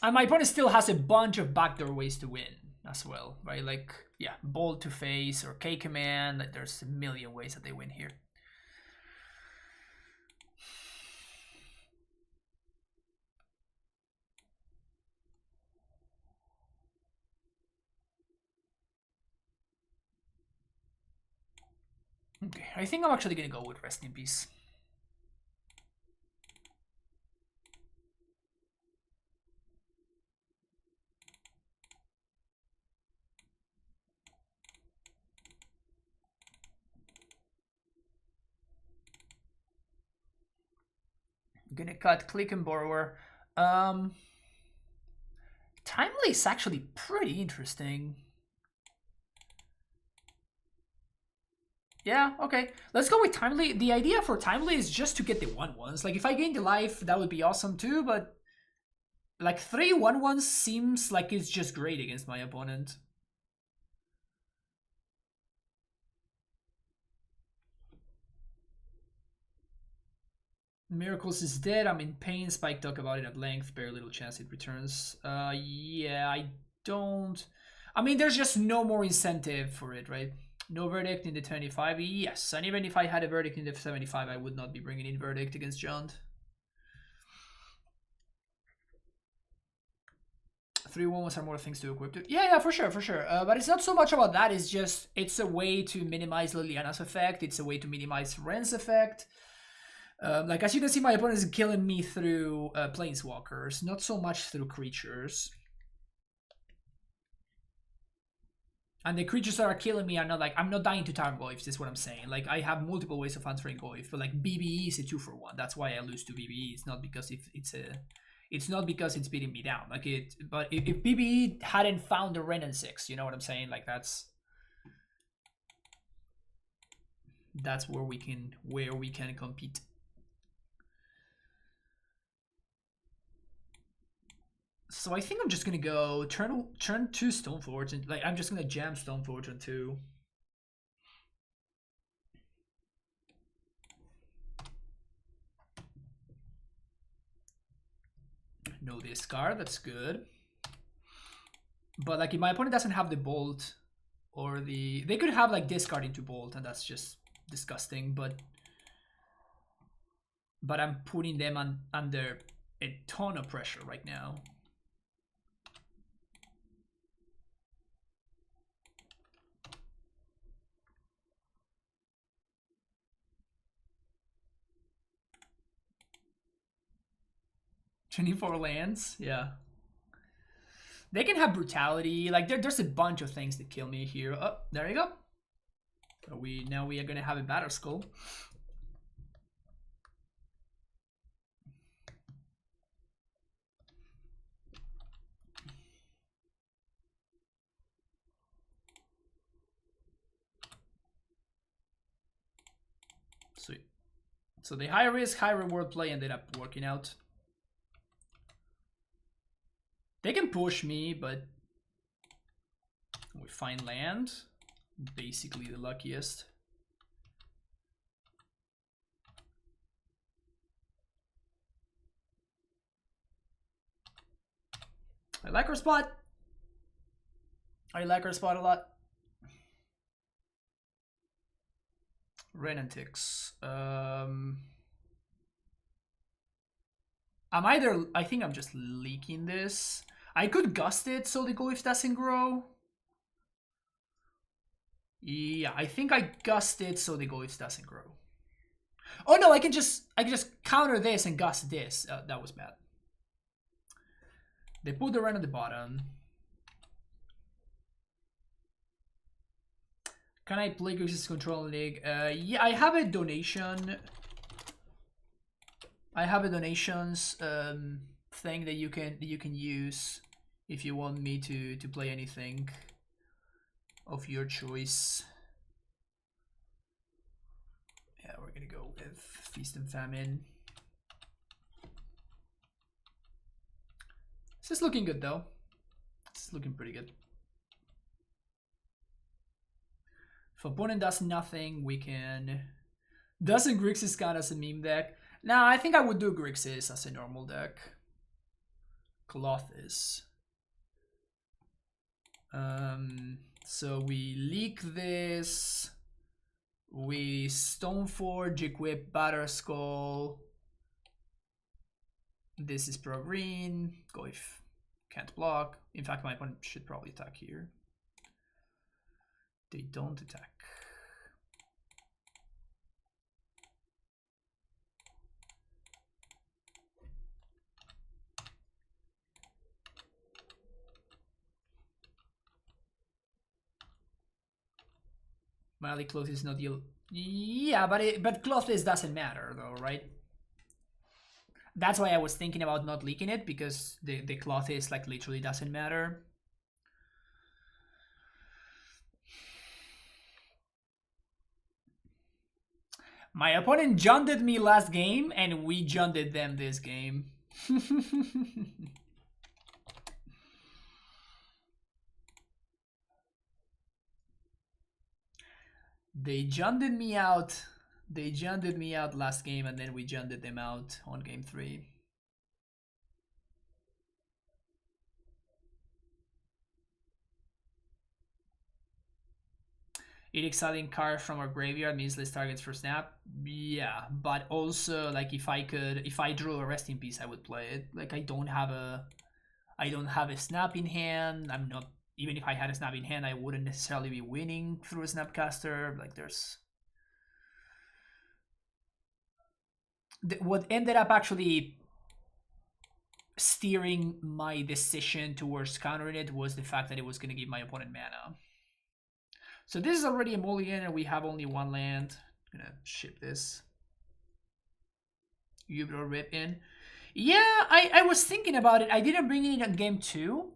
And my opponent still has a bunch of backdoor ways to win as well, right? Like, yeah, Bolt to face or K command. Like, there's a million ways that they win here. Okay, I think I'm actually gonna go with Rest in Peace. I'm gonna cut Click and Borrower. Timely is actually pretty interesting. Yeah, okay. Let's go with Timely. The idea for Timely is just to get the 1/1s. Like, if I gain the life, that would be awesome too, but... like, 3 1/1s seems like it's just great against my opponent. Miracles is dead. I'm in pain. Spike talk about it at length. Very little chance it returns. Yeah, I don't. I mean, there's just no more incentive for it, right? No verdict in the 25. Yes, and even if I had a verdict in the 75, I would not be bringing in verdict against John. 3 wounds are more things to equip to. Yeah, for sure, for sure. But it's not so much about that. It's just it's a way to minimize Liliana's effect. It's a way to minimize Ren's effect. Like, as you can see, my opponent is killing me through planeswalkers, not so much through creatures. And the creatures that are killing me are not like, I'm not dying to Tarmogoyfs, is what I'm saying. Like, I have multiple ways of answering Goyf, but like BBE is a 2-for-1. That's why I lose to BBE. It's not because it's not because it's beating me down. Like but if BBE hadn't found the Ren and 6, you know what I'm saying? Like that's where we can compete. So I think I'm just gonna go turn 2 Stoneforge, and like I'm just gonna jam Stoneforge on 2. No discard, that's good. But like if my opponent doesn't have the bolt or they could have like discard into bolt, and that's just disgusting, but I'm putting them under a ton of pressure right now. "24 lands, yeah. They can have brutality. Like there's a bunch of things that kill me here. Oh, there you go. So now we are gonna have a Battle Skull. Sweet. So the high risk, high reward play ended up working out. They can push me, but we find land. Basically the luckiest. I like our spot. I like our spot a lot. Renantix. I think I'm just leaking this. I could gust it so the Goyf doesn't grow. Yeah, I think I gust it so the Goyf doesn't grow. Oh no, I can just counter this and gust this. That was bad. They put the Ren at the bottom. Can I play Grixis Control League? Yeah, I have a donation. I have a donations thing that you can use if you want me to play anything of your choice. Yeah, we're gonna go with Feast and Famine. This is looking good though. This is looking pretty good. If opponent does nothing, we can... Doesn't Grixis count as a meme deck? Nah, I think I would do Grixis as a normal deck. Cloth is. So we leak this. We Stoneforge, equip Batter Skull. This is pro green. Goyf can't block. In fact, my opponent should probably attack here. They don't attack. Mali Cloth is not the... Yeah, but Clothless doesn't matter though, right? That's why I was thinking about not leaking it, because the Clothless like literally doesn't matter. My opponent junded me last game, and we junded them this game. They junded me out They junded me out last game, and then we junded them out on game 3. Eat exciting cards from our graveyard means less targets for snap. Yeah, but also like if I drew a rest in peace, I would play it. Like I don't have a snap in hand. I'm not, even if I had a snap in hand, I wouldn't necessarily be winning through a Snapcaster. Like there's what ended up actually steering my decision towards countering it was the fact that it was going to give my opponent mana. So this is already a mulligan and we have only 1 land. I'm gonna ship this. Ubro Rip in. Yeah, I was thinking about it. I didn't bring it in on game 2.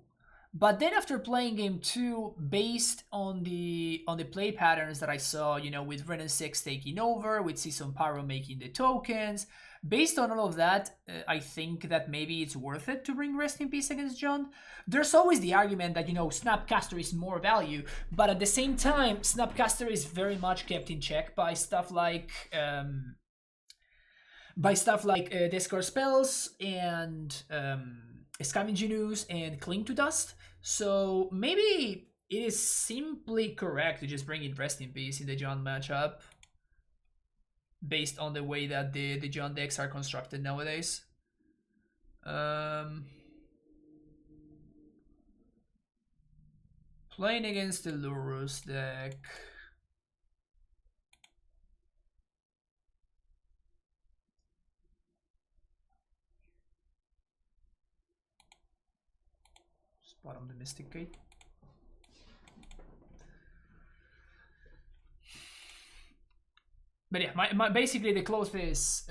But then after playing game 2, based on the play patterns that I saw, you know, with Ren and 6 taking over, with Season Pyro making the tokens, based on all of that, I think that maybe it's worth it to bring Rest in Peace against John. There's always the argument that, you know, Snapcaster is more value, but at the same time, Snapcaster is very much kept in check by stuff like Discard Spells and Scavenging Ooze and Cling to Dust. So maybe it is simply correct to just bring in Rest in Peace in the John matchup based on the way that the John decks are constructed nowadays. Playing against the Lurrus deck. Bottom the Mystic Gate. But yeah, my basically the closest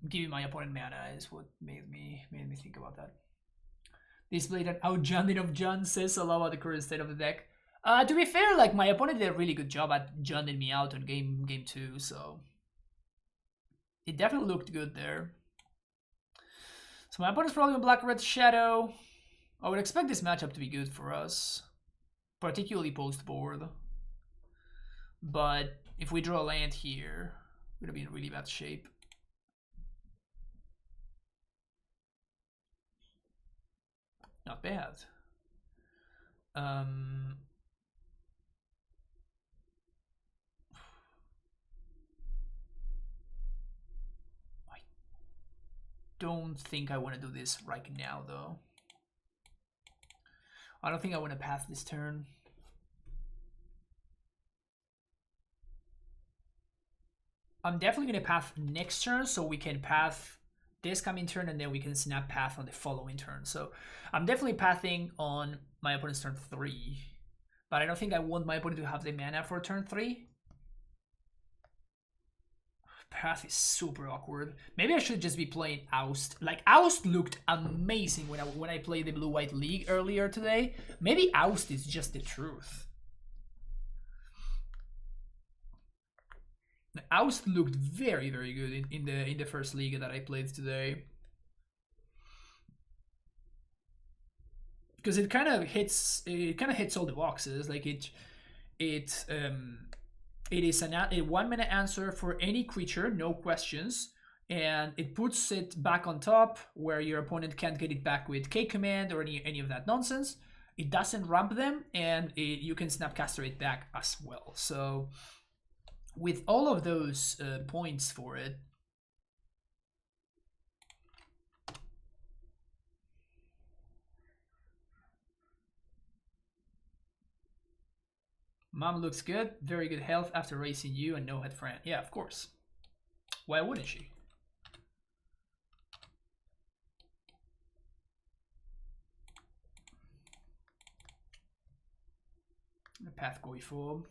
giving my opponent mana is what made me think about that. This played an outjunding of John says a lot about the current state of the deck. To be fair, like my opponent did a really good job at junding me out on game 2, so it definitely looked good there. So my opponent's probably on Black Red Shadow. I would expect this matchup to be good for us, particularly post-board. But if we draw a land here, we're gonna be in really bad shape. Not bad. I don't think I want to do this right now, though. I don't think I want to path this turn. I'm definitely going to path next turn, so we can path this coming turn, and then we can snap path on the following turn. So I'm definitely pathing on my opponent's turn 3. But I don't think I want my opponent to have the mana for turn 3. Path is super awkward. Maybe I should just be playing Oust. Like, Oust looked amazing when I played the Blue-White League earlier today. Maybe Oust is just the truth. Oust looked very, very good in the first league that I played today. Because it kind of hits all the boxes. Like it is a 1 minute answer for any creature, no questions, and it puts it back on top where your opponent can't get it back with K command or any of that nonsense. It doesn't ramp them, and you can Snapcaster it back as well. So with all of those points for it, Mom looks good, very good health after racing you and no head friend. Yeah, of course. Why wouldn't she? The path going for.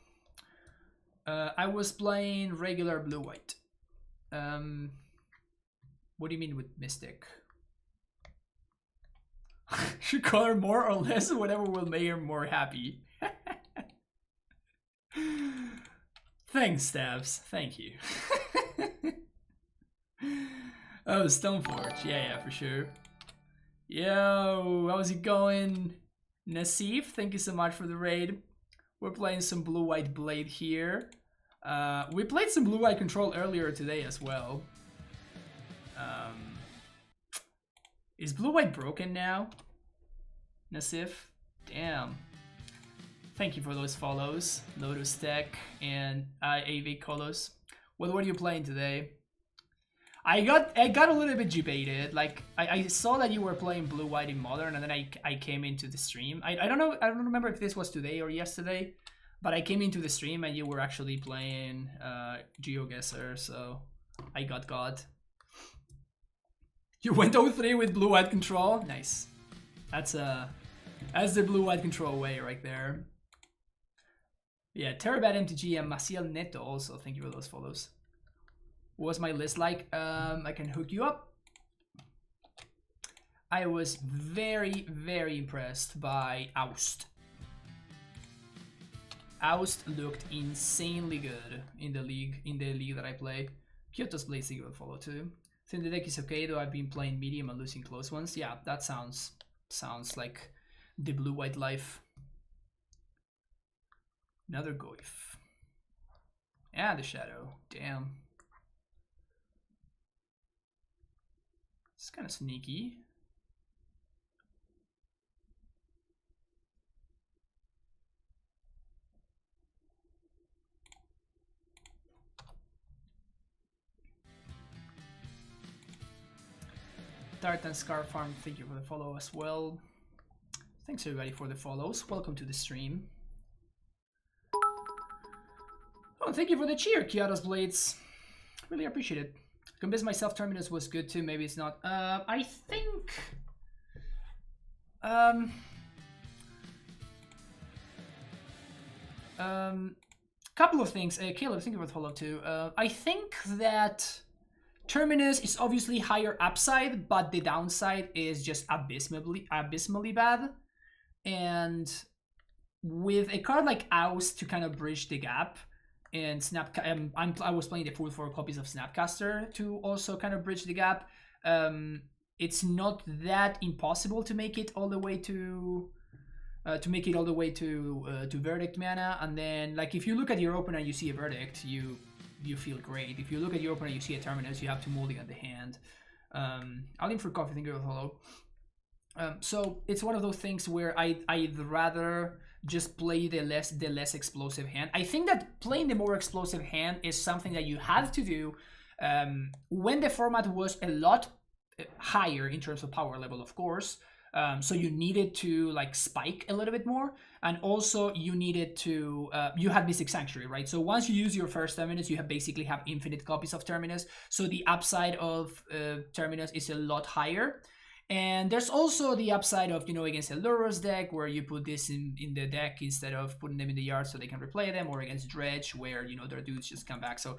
I was playing regular blue-white. What do you mean with Mystic? Should color more or less, whatever will make her more happy. Thanks, Stabs. Thank you. Oh, Stoneforge. Yeah, for sure. Yo, how's it going? Nassif, thank you so much for the raid. We're playing some Blue-White Blade here. We played some blue-white control earlier today as well. Is blue-white broken now? Nasif? Damn. Thank you for those follows. Lotus Tech and AV Colos. What were you playing today? I got a little bit debated. Like I saw that you were playing blue-white in modern, and then I came into the stream. I don't know. I don't remember if this was today or yesterday, but I came into the stream and you were actually playing GeoGuessr, so I got. You went 0-3 with blue-white control. Nice. That's the blue-white control way right there. Yeah, Terabat MTG and Maciel Neto also. Thank you for those follows. What was my list like? I can hook you up. I was very, very impressed by Oust. Oust looked insanely good in the league that I play. Kyoto's Blazing will follow too. Think the deck is okay though. I've been playing medium and losing close ones. Yeah, that sounds like the blue-white life. Another Goif. Yeah, the Shadow. Damn. It's kind of sneaky. Tartan Scar Farm, thank you for the follow as well. Thanks everybody for the follows. Welcome to the stream. Oh, thank you for the cheer, Kiara's Blades. Really appreciate it. Convince myself Terminus was good too. Maybe it's not. I think. Couple of things. Caleb, thank you for the follow too. I think that Terminus is obviously higher upside, but the downside is just abysmally bad. And with a card like Oust to kind of bridge the gap, and I was playing the full 4 copies of Snapcaster to also kind of bridge the gap. It's not that impossible to make it all the way to Verdict mana, and then like if you look at your opener and you see a Verdict, you feel great. If you look at your opener and you see a Terminus, you have to mulligan the hand. I'll in for coffee. Thank you for follow. So it's one of those things where I'd rather just play the less explosive hand. I think that playing the more explosive hand is something that you had to do when the format was a lot higher in terms of power level, of course. So you needed to like spike a little bit more, and also you needed to you had Mystic Sanctuary, right? So once you use your first Terminus, you basically have infinite copies of Terminus. So the upside of Terminus is a lot higher. And there's also the upside of, against a Lurrus deck where you put this in the deck instead of putting them in the yard so they can replay them, or against Dredge where, their dudes just come back. So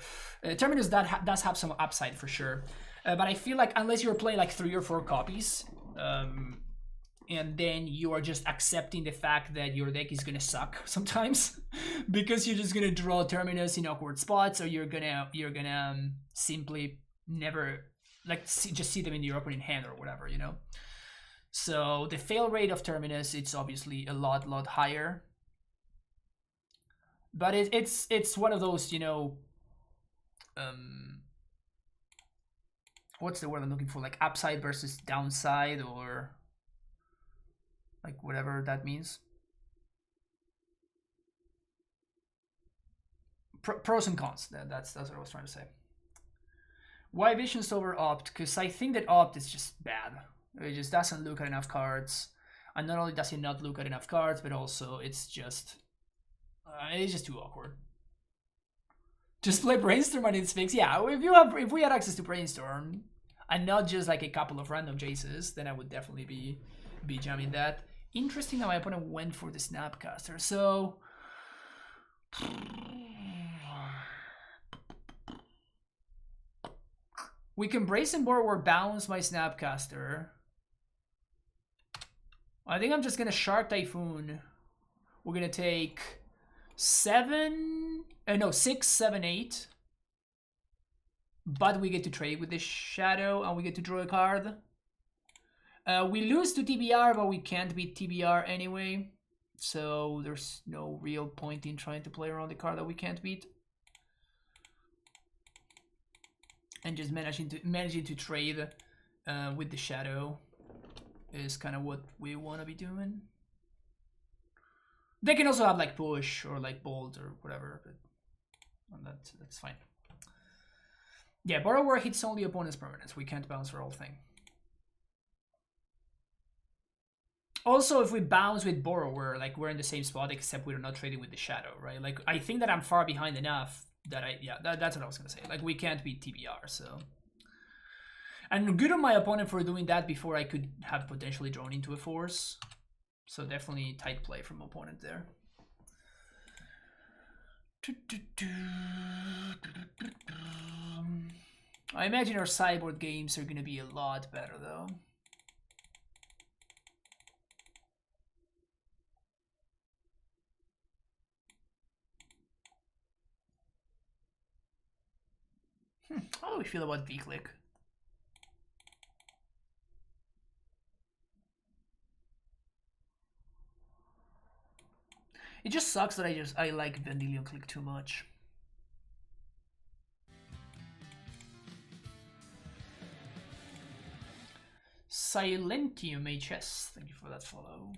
Terminus does have some upside for sure. But I feel like unless you're playing like 3 or 4 copies, and then you are just accepting the fact that your deck is gonna suck sometimes because you're just gonna draw Terminus in awkward spots, or you're gonna simply never just see them in your opening hand or whatever, So the fail rate of Terminus, it's obviously a lot higher. But it's one of those, what's the word I'm looking for? Like upside versus downside, or like whatever that means. Pros and cons. That's what I was trying to say. Why Visions over Opt? Because I think that Opt is just bad. It just doesn't look at enough cards. And not only does it not look at enough cards, but also it's just too awkward. Just play Brainstorm and it's fixed. Yeah, if we had access to Brainstorm and not just like a couple of random Jaces, then I would definitely be jamming that. Interesting that my opponent went for the Snapcaster. So we can brace and board or bounce my Snapcaster. I think I'm just gonna Shark Typhoon. We're gonna take 6, 7, 8. But we get to trade with this Shadow and we get to draw a card. We lose to TBR, but we can't beat TBR anyway. So there's no real point in trying to play around the card that we can't beat. and just managing to trade with the shadow is kind of what we want to be doing. They can also have like push or like bolt or whatever, but that's fine. Yeah, Borrower hits only opponent's permanents. We can't bounce for all thing. Also, if we bounce with Borrower, like we're in the same spot except we're not trading with the shadow, right? Like I think that I'm far behind enough that that's what I was gonna say. Like we can't beat TBR, so. And good on my opponent for doing that before I could have potentially drawn into a force. So definitely tight play from opponent there. I imagine our sideboard games are gonna be a lot better though. How do we feel about V-click? It just sucks that I like Vendilion Click too much. Silentium HS, thank you for that follow.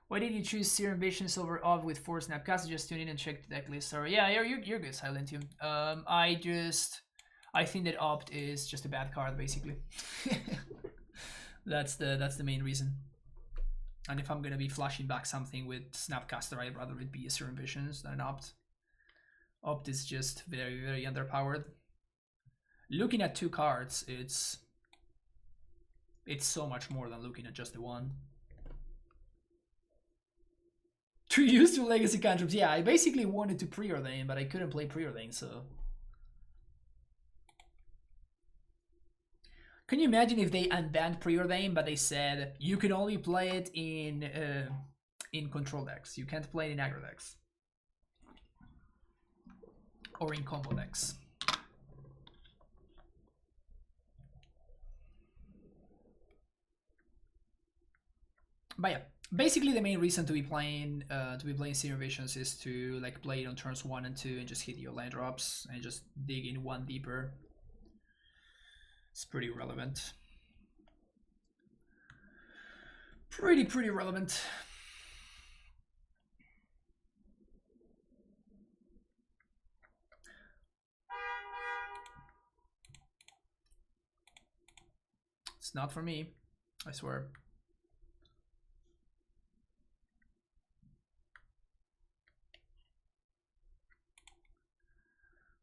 Why did you choose Serum Visions over Ob with 4 Snapcaster? Just tune in and check the deck list. Sorry, yeah, you're good, Silentium. I think that Opt is just a bad card, basically. that's the main reason. And if I'm gonna be flashing back something with Snapcaster, I'd rather it be a Serum Visions than an Opt. Opt is just very, very underpowered. Looking at 2 cards, it's so much more than looking at just the one. To use 2 legacy cantrips, yeah, I basically wanted to preordain, but I couldn't play preordain, so. Can you imagine if they unbanned preordain, but they said you can only play it in control decks, you can't play it in aggro decks, or in combo decks. But yeah, basically the main reason to be playing Serum Visions is to like play it on turns 1 and 2 and just hit your land drops and just dig in 1 deeper. It's pretty relevant. Pretty relevant. It's not for me, I swear.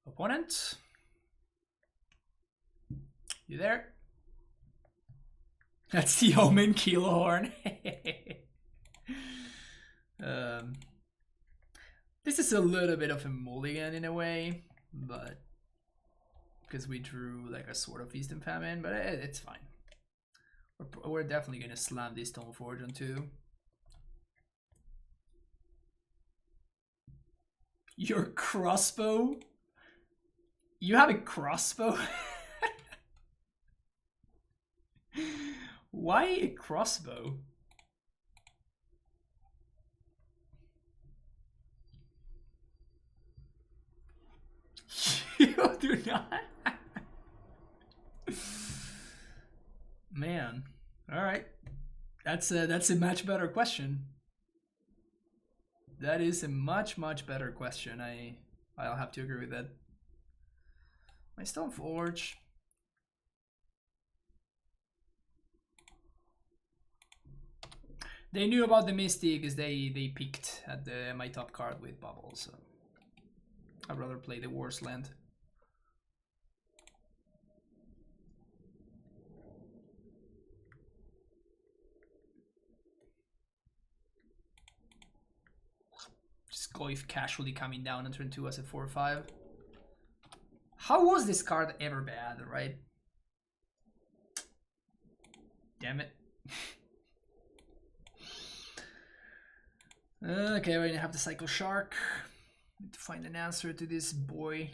Opponent, you there? That's the Omen Kilohorn. This is a little bit of a mulligan in a way, but because we drew like a Sword of Feast and Famine, but it's fine. We're definitely gonna slam this Stoneforge on 2. Your crossbow? You have a crossbow? Why a crossbow? You do not? Man, all right. That's a much better question. That is a much better question. I'll have to agree with that. My Stoneforge. They knew about the Misty because they peeked at my top card with bubbles. So I'd rather play the worst land. Just Goif casually coming down on turn 2 as a 4/5. How was this card ever bad, right? Damn it. Okay, we're gonna have to cycle Shark. Need to find an answer to this boy.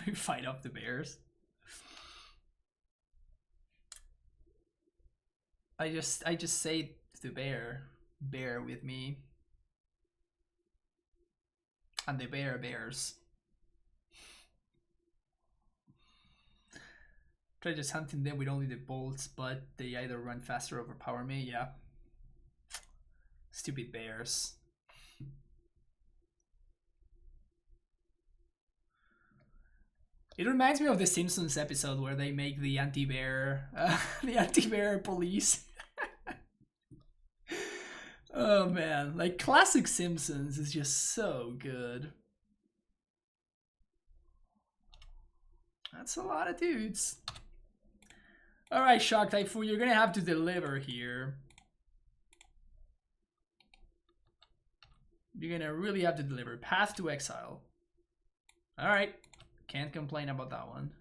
We fight off the bears. I just say to bear with me. And the bears. Try just hunting them with only the bolts, but they either run faster or overpower me, yeah. Stupid bears. It reminds me of the Simpsons episode where they make the anti-bear, the anti-bear police. Oh man, like classic Simpsons is just so good. That's a lot of dudes. Alright, Shark Typhoon, you're gonna have to deliver here. You're gonna really have to deliver. Path to Exile. Alright. Can't complain about that one.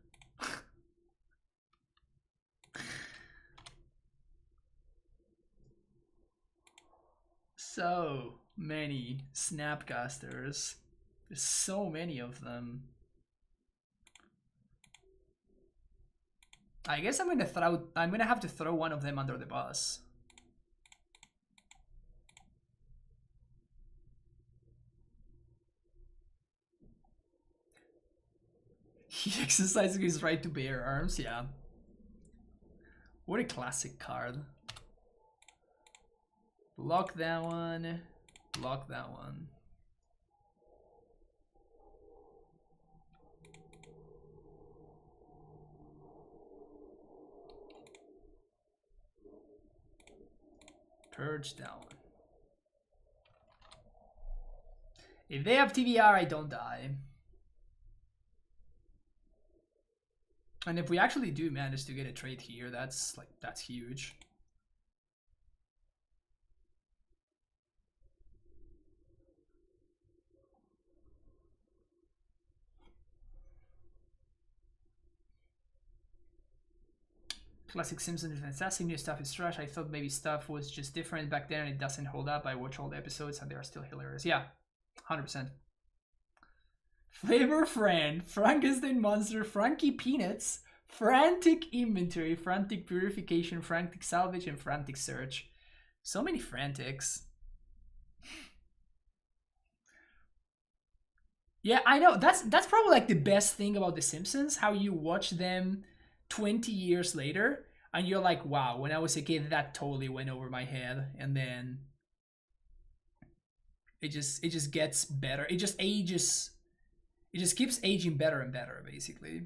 So many Snapcasters. There's so many of them. I guess I'm gonna have to throw one of them under the bus. He exercising his right to bear arms, yeah. What a classic card. Block that one. Block that one. Purge that one. If they have TVR, I don't die. And if we actually do manage to get a trade here, that's huge. Classic Simpsons is fantastic. New stuff is trash. I thought maybe stuff was just different back then and it doesn't hold up. I watch all the episodes and they are still hilarious. Yeah, 100%. Flavor Friend, Frankenstein Monster, Frankie Peanuts, Frantic Inventory, Frantic Purification, Frantic Salvage, and Frantic Search. So many Frantics. Yeah, I know. That's probably like the best thing about The Simpsons, how you watch them 20 years later and you're like, wow, when I was a kid that totally went over my head, and then it just gets better. It just ages. It just keeps aging better and better, basically.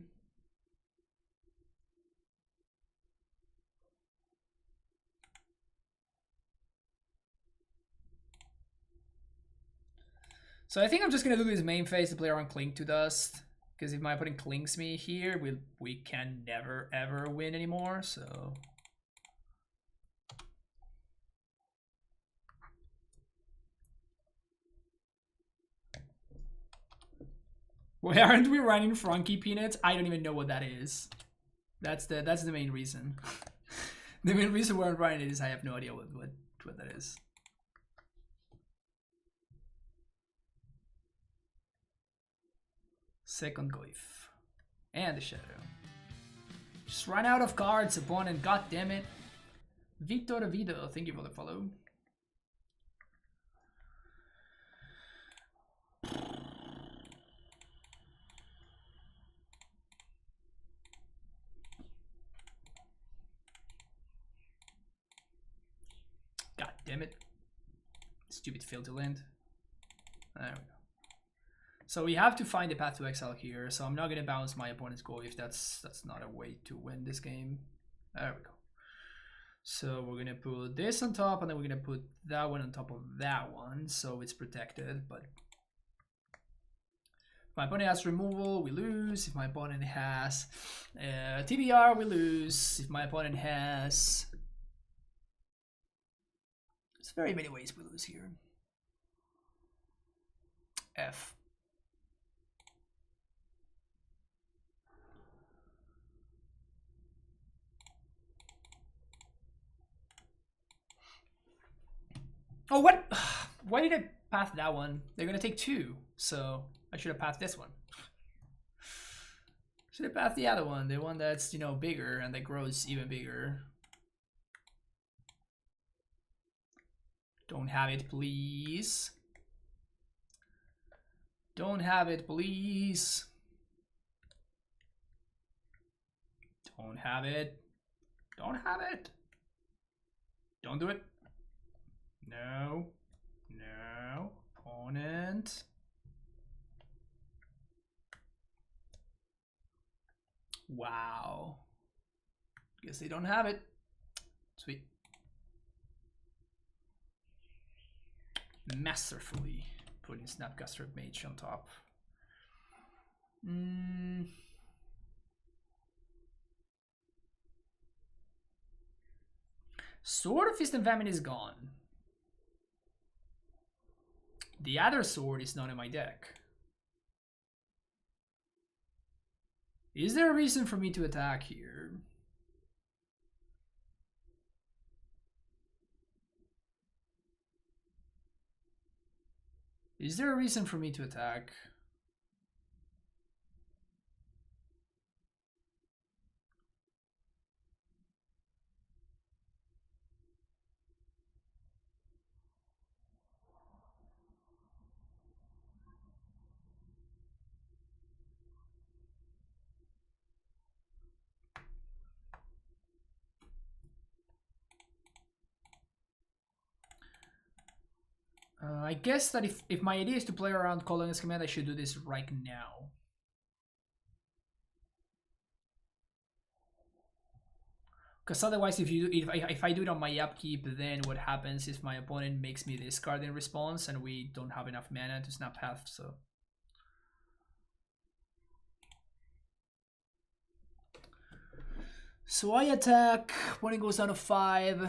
So I think I'm just gonna do this main phase to play around Cling to Dust. Because if my opponent clings me here, we can never ever win anymore, so. Why aren't we running Frankie Peanuts? I don't even know what that is. That's the main reason. The main reason why I'm running it is I have no idea what that is. Second Goif. And the Shadow. Just run out of cards, opponent, god damn it. Victor Vido, thank you for the follow. God damn it. Stupid fail to land. There we go. So we have to find a path to exile here, so I'm not gonna bounce my opponent's goal if that's not a way to win this game. There we go. So we're gonna put this on top, and then we're gonna put that one on top of that one, so it's protected. But if my opponent has removal, we lose. If my opponent has TBR, we lose. If my opponent has... There's very many ways we lose here. F. Oh, what? Why did I path that one? They're gonna take two, so I should have pathed this one. Should have passed the other one, the one that's, you know, bigger and that grows even bigger. Don't have it, please. Don't have it, please. Don't have it. Don't have it. Don't do it. No. No. Opponent. Wow. Guess they don't have it. Sweet. Masterfully putting Snapcaster Mage on top. Sword of Fist and Famine is gone. The other sword is not in my deck. Is there a reason for me to attack here? Is there a reason for me to attack? I guess that if my idea is to play around Colonist Command, I should do this right now. Because otherwise, if I do it on my upkeep, then what happens is my opponent makes me discard in response, and we don't have enough mana to snap half. So I attack. When it goes down to 5,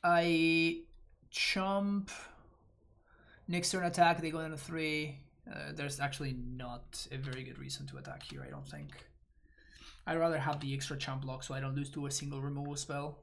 I chump. Next turn attack, they go down to 3. There's actually not a very good reason to attack here, I don't think. I'd rather have the extra chump block so I don't lose to a single removal spell.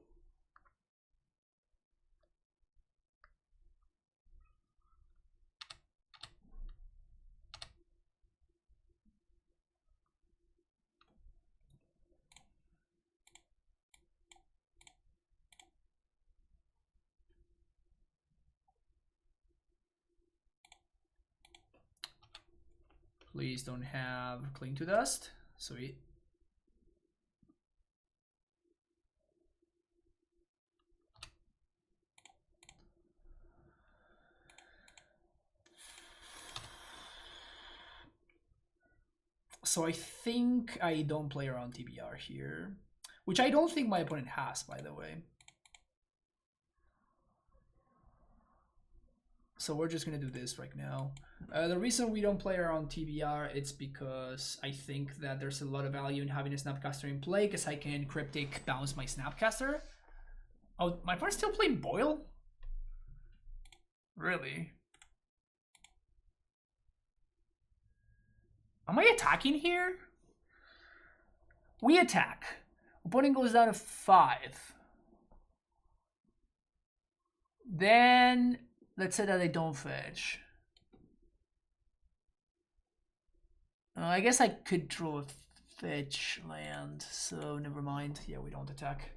Please don't have Cling to Dust. Sweet. So I think I don't play around TBR here, which I don't think my opponent has, by the way. So we're just gonna do this right now. The reason we don't play around TBR, it's because I think that there's a lot of value in having a Snapcaster in play, because I can Cryptic bounce my Snapcaster. Oh, my opponent's still playing Boil? Really? Am I attacking here? We attack. Opponent goes down to 5. Then let's say that I don't fetch. I guess I could draw a fetch land, so never mind. Yeah, we don't attack.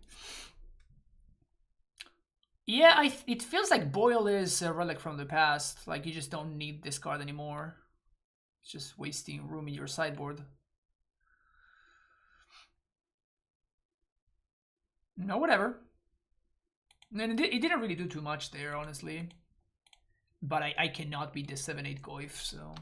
Yeah, it feels like Boil is a relic from the past. Like, you just don't need this card anymore. It's just wasting room in your sideboard. No, whatever. And it didn't really do too much there, honestly. But I cannot beat the 7/8 Goyf, so...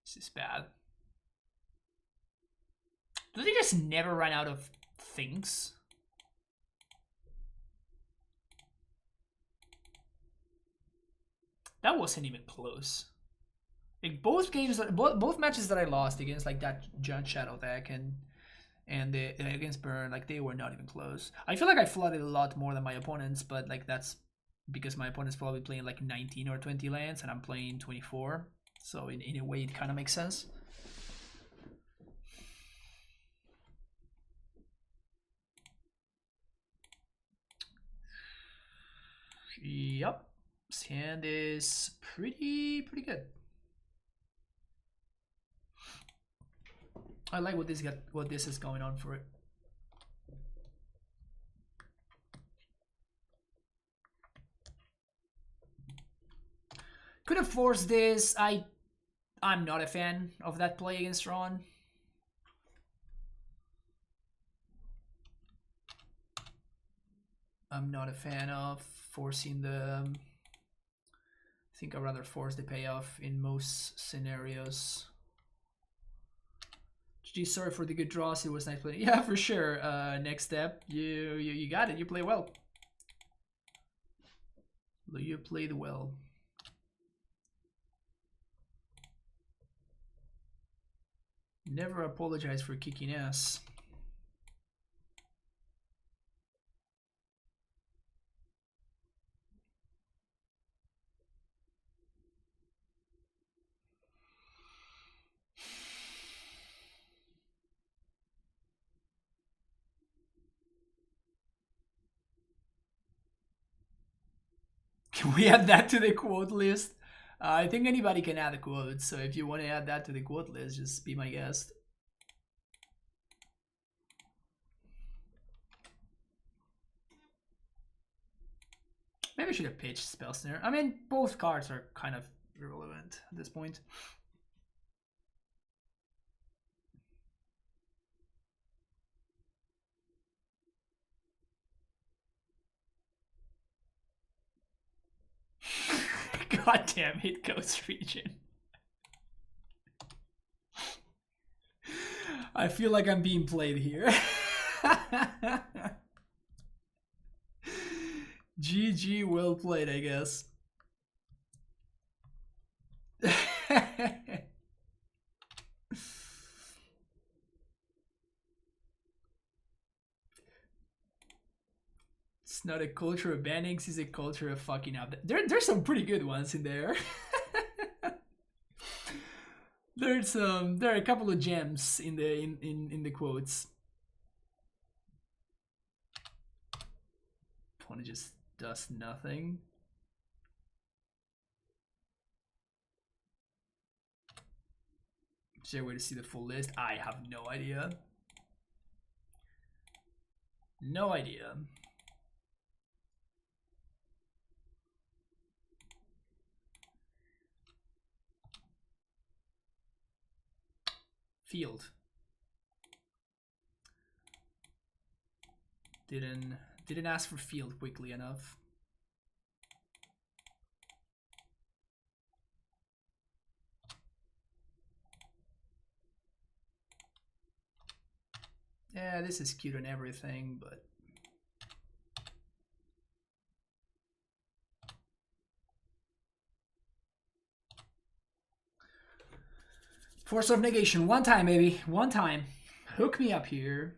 This is bad. Do they just never run out of things? That wasn't even close. Like both matches that I lost against like that Giant Shadow deck and against Burn, like they were not even close. I feel like I flooded a lot more than my opponents, but like that's because my opponent's probably playing like 19 or 20 lands and I'm playing 24. So in a way it kind of makes sense. Yup. His hand is pretty good. I like what this is going on for it. Could have forced this. I'm not a fan of that play against Tron. I'm not a fan of forcing the... I think I'd rather force the payoff in most scenarios. Gee, sorry for the good draws. It was nice playing. Yeah, for sure. Next step, you got it. You play well. You played well. Never apologize for kicking ass. Can we add that to the quote list? I think anybody can add a quote, so if you want to add that to the quote list, just be my guest. Maybe I should have pitched Spell Snare. I mean, both cards are kind of irrelevant at this point. Goddamn Hit Coast region. I feel like I'm being played here. GG, well played, I guess. It's not a culture of bannings, it's a culture of fucking up. There's some pretty good ones in there. There are a couple of gems in the quotes. Opponent just does nothing. Is there a way to see the full list? I have no idea. No idea. Field. Didn't ask for field quickly enough. Yeah, this is cute and everything, but Force of Negation, one time, baby, one time. Hook me up here.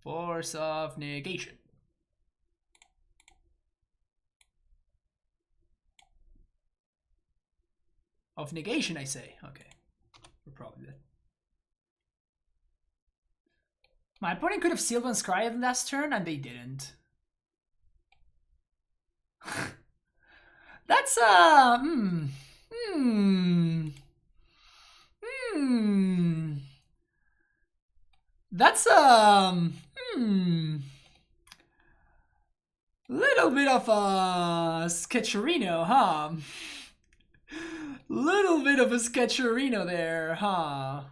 Force of Negation. Of negation, I say. Okay. We're probably dead. My opponent could have sealed and scryed last turn, and they didn't. That's That's little bit of a sketcherino, huh? Little bit of a sketcherino there, huh?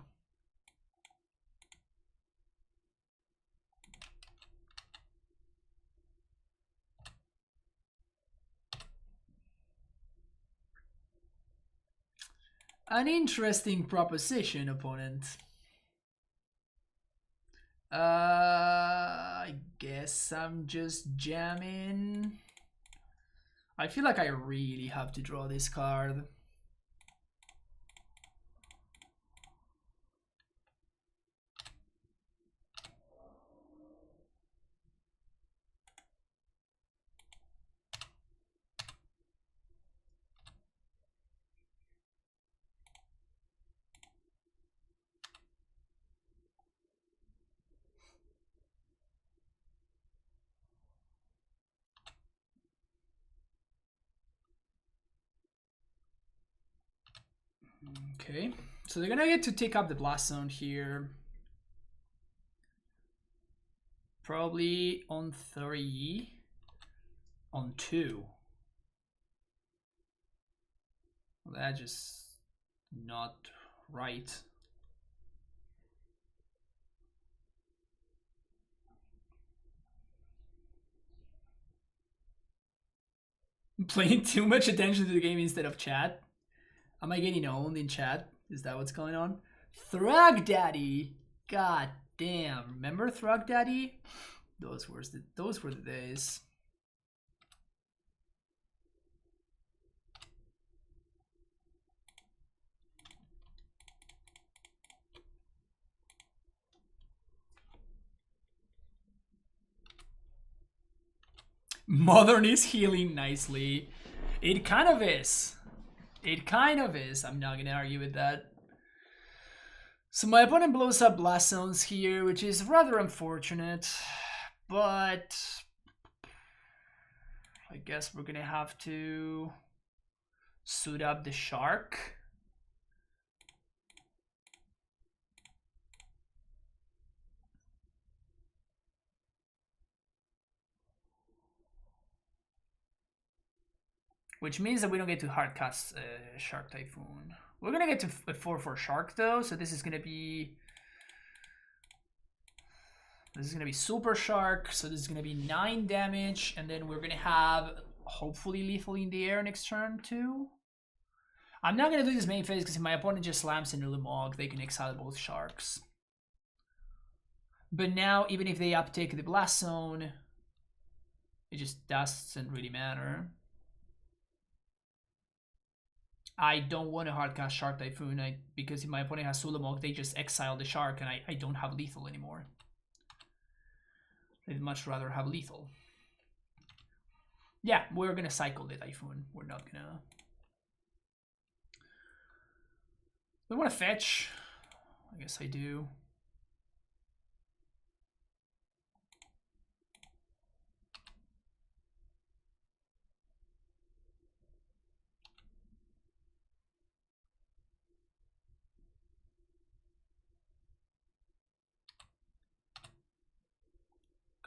An interesting proposition, opponent. I guess I'm just jamming. I feel like I really have to draw this card. Okay, so they're gonna get to take up the blast zone here. Probably on 3, on 2. Well, that's just not right. I'm paying too much attention to the game instead of chat. Am I getting owned in chat? Is that what's going on? Thrug Daddy! God damn. Remember Thrug Daddy? Those were the days. Modern is healing nicely. It kind of is. It kind of is. I'm not gonna argue with that. So my opponent blows up blast zones here, which is rather unfortunate. But I guess we're gonna have to suit up the shark. Which means that we don't get to hardcast Shark Typhoon. We're gonna get to a 4/4 Shark though, so this is gonna be Super Shark, so this is gonna be 9 damage, and then we're gonna have hopefully lethal in the air next turn too. I'm not gonna do this main phase because if my opponent just slams into the Mog, they can exile both sharks. But now, even if they uptake the blast zone, it just doesn't really matter. I don't want to hardcast Shark Typhoon because if my opponent has Sulamog, they just exile the shark and I don't have lethal anymore. I'd much rather have lethal. Yeah, we're gonna cycle the Typhoon. We're not gonna... We want to fetch. I guess I do.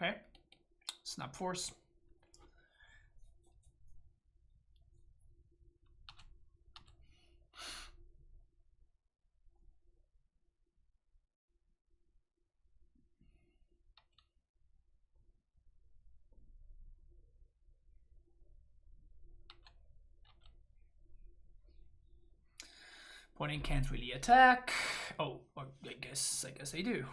Okay. Snap Force. Opponent can't really attack. Oh, I guess I do.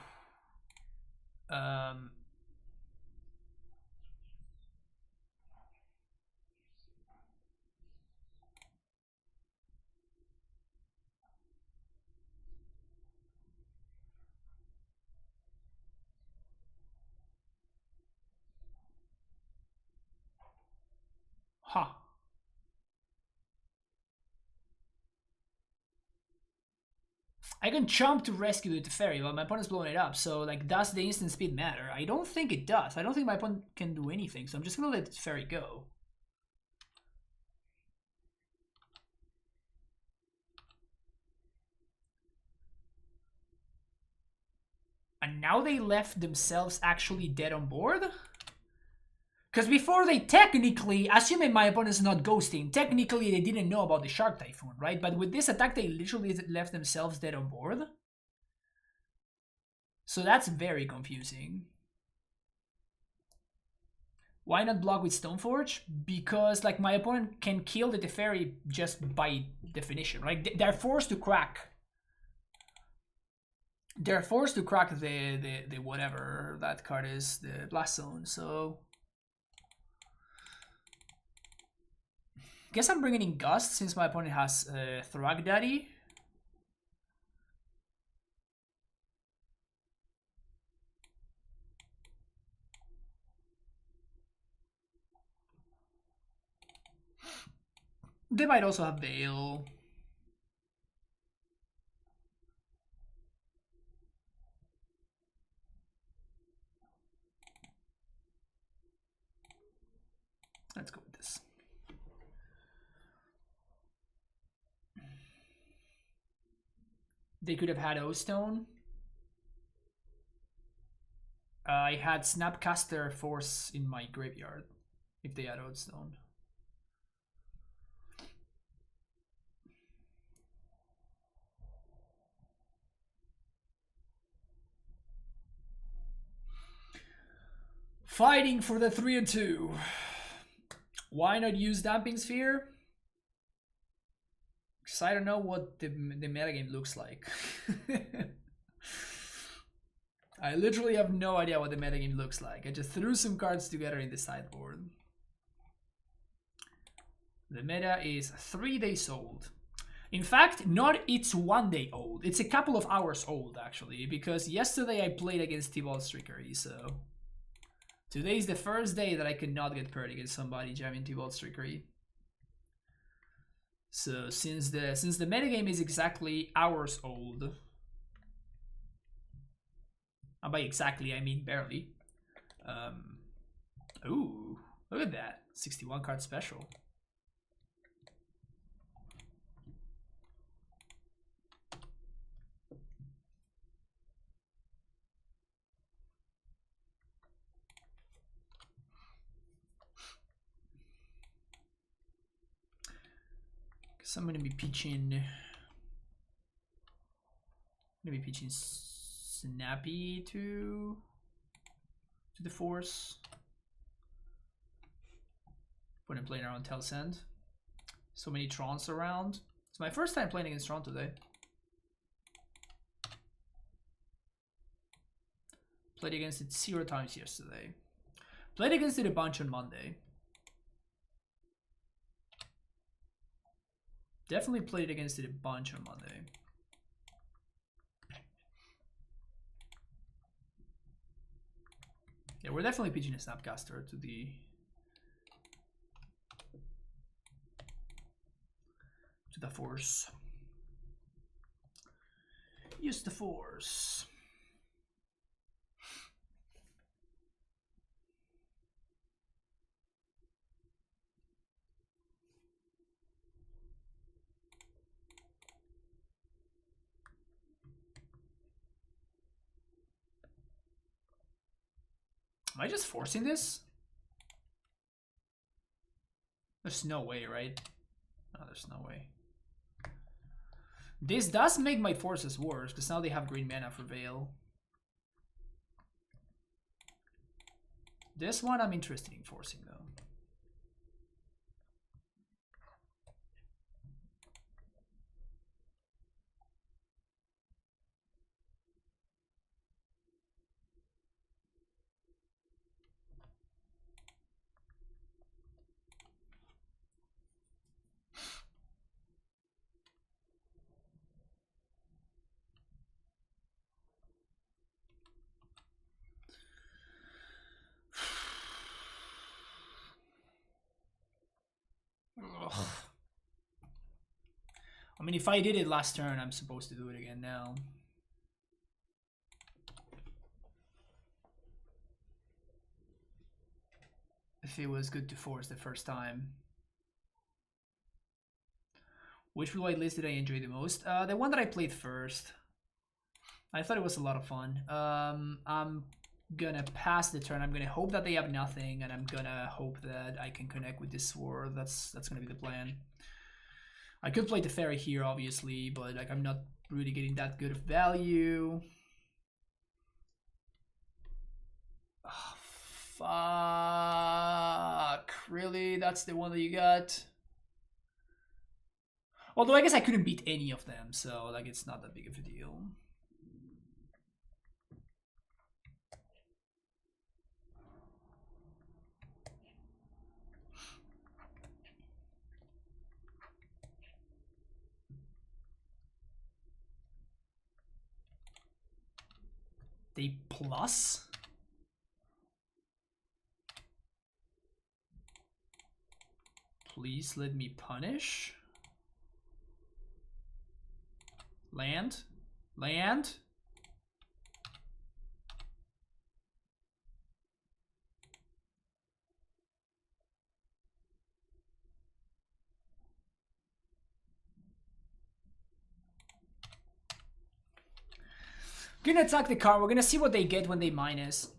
Huh. I can jump to rescue the Teferi while my opponent's blowing it up, so like, does the instant speed matter? I don't think it does. I don't think my opponent can do anything, so I'm just gonna let the Teferi go. And now they left themselves actually dead on board? Because before they technically, assuming my opponent is not ghosting, technically they didn't know about the Shark Typhoon, right? But with this attack, they literally left themselves dead on board. So that's very confusing. Why not block with Stoneforge? Because like my opponent can kill the Teferi just by definition, right? They're forced to crack. They're forced to crack the whatever that card is, the Blast Zone, so... Guess I'm bringing in Gust since my opponent has Thrag Daddy. They might also have Veil. Let's go with this. They could have had O-Stone. I had Snapcaster Force in my graveyard if they had O-Stone. Fighting for the 3 and 2. Why not use Damping Sphere? Because I don't know what the metagame looks like. I literally have no idea what the metagame looks like. I just threw some cards together in the sideboard. The meta is 3 days old. In fact, not it's 1 day old. It's a couple of hours old, actually, because yesterday I played against T-Ball's Trickery, so... Today is the first day that I cannot get paired against somebody jamming T-Ball's Trickery. So since the metagame is exactly hours old, and by exactly I mean barely. Ooh, look at that, 61 card special. So I'm gonna be pitching. Snappy to the Force. When I'm playing around Telsend. So many Trons around. It's my first time playing against Tron today. Played against it 0 times yesterday. Played against it a bunch on Monday. Definitely played against it a bunch on Monday. Yeah, we're definitely pitching a Snapcaster to the Force. Use the Force. Am I just forcing this? There's no way, right? No, there's no way. This does make my forces worse, because now they have green mana for Veil. This one I'm interested in forcing, though. Ugh. I mean, if I did it last turn, I'm supposed to do it again now. If it was good to force the first time. Which blue white list did I enjoy the most? The one that I played first. I thought it was a lot of fun. I'm gonna pass the turn. I'm gonna hope that they have nothing, and I'm gonna hope that I can connect with this sword. That's gonna be the plan. I could play the fairy here, obviously, but like I'm not really getting that good of value. Oh, fuck. Really? That's the one that you got? Although I guess I couldn't beat any of them, so like it's not that big of a deal. They plus? Please let me punish. Land? Land? Gonna attack the card. We're gonna see what they get when they minus.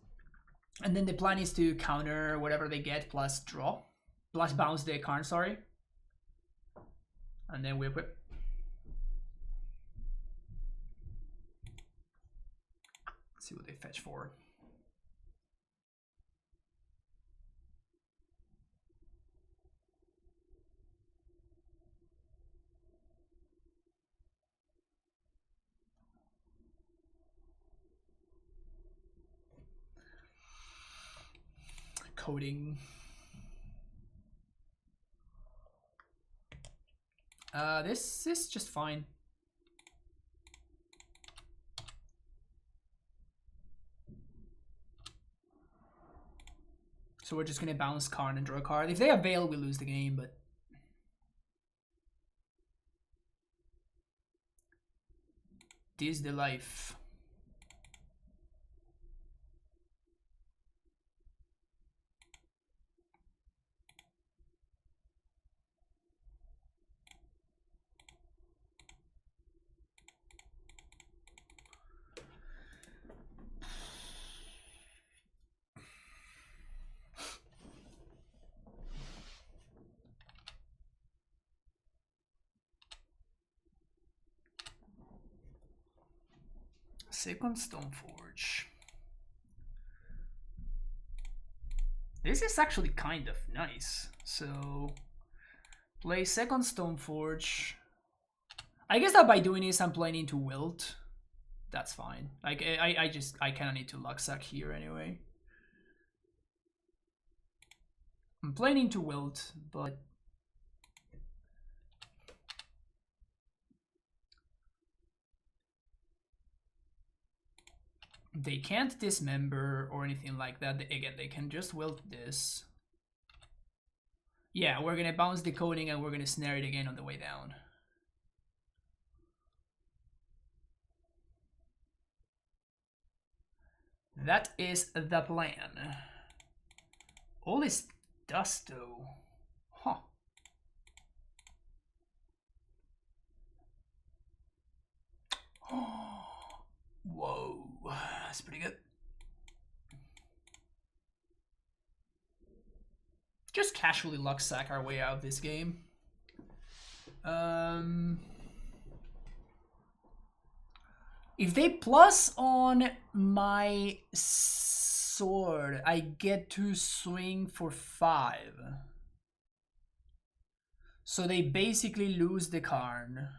And then the plan is to counter whatever they get plus draw. Plus bounce the card, sorry. And then we equip. Let's see what they fetch for. Coding. This is just fine. So we're just gonna bounce card and draw a card. If they avail, we lose the game, but this the life. Second Stoneforge. This is actually kind of nice. So play second Stoneforge. I guess that by doing this I'm playing into Wilt. That's fine. Like I kinda need to luck sack here anyway. I'm playing into Wilt, but they can't dismember or anything like that. Again, they can just wilt this. Yeah, we're gonna bounce the coding and we're gonna snare it again on the way down. That is the plan. All this dust though. Huh. Whoa, that's pretty good. Just casually luck sack our way out of this game. If they plus on my sword, I get to swing for 5. So they basically lose the Karn.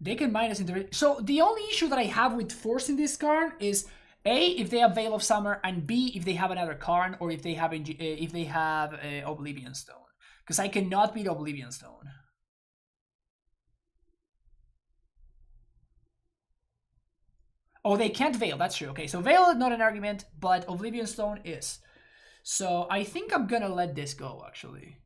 They can minus into it. So the only issue that I have with forcing this Karn is A, if they have Veil of Summer, and B, if they have another Karn, or if they have Oblivion Stone. Because I cannot beat Oblivion Stone. Oh, they can't Veil, that's true. Okay, so Veil is not an argument, but Oblivion Stone is. So I think I'm gonna let this go, actually.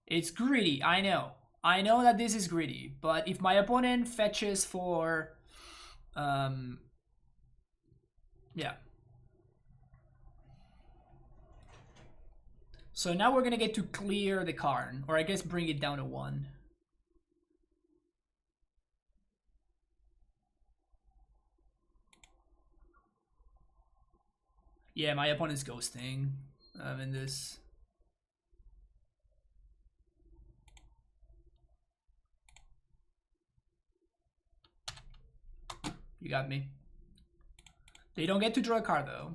It's greedy, I know. I know that this is greedy, but if my opponent fetches for... yeah. So now we're gonna get to clear the Karn, or I guess bring it down to 1. Yeah, my opponent's ghosting in this. You got me. They don't get to draw a card though.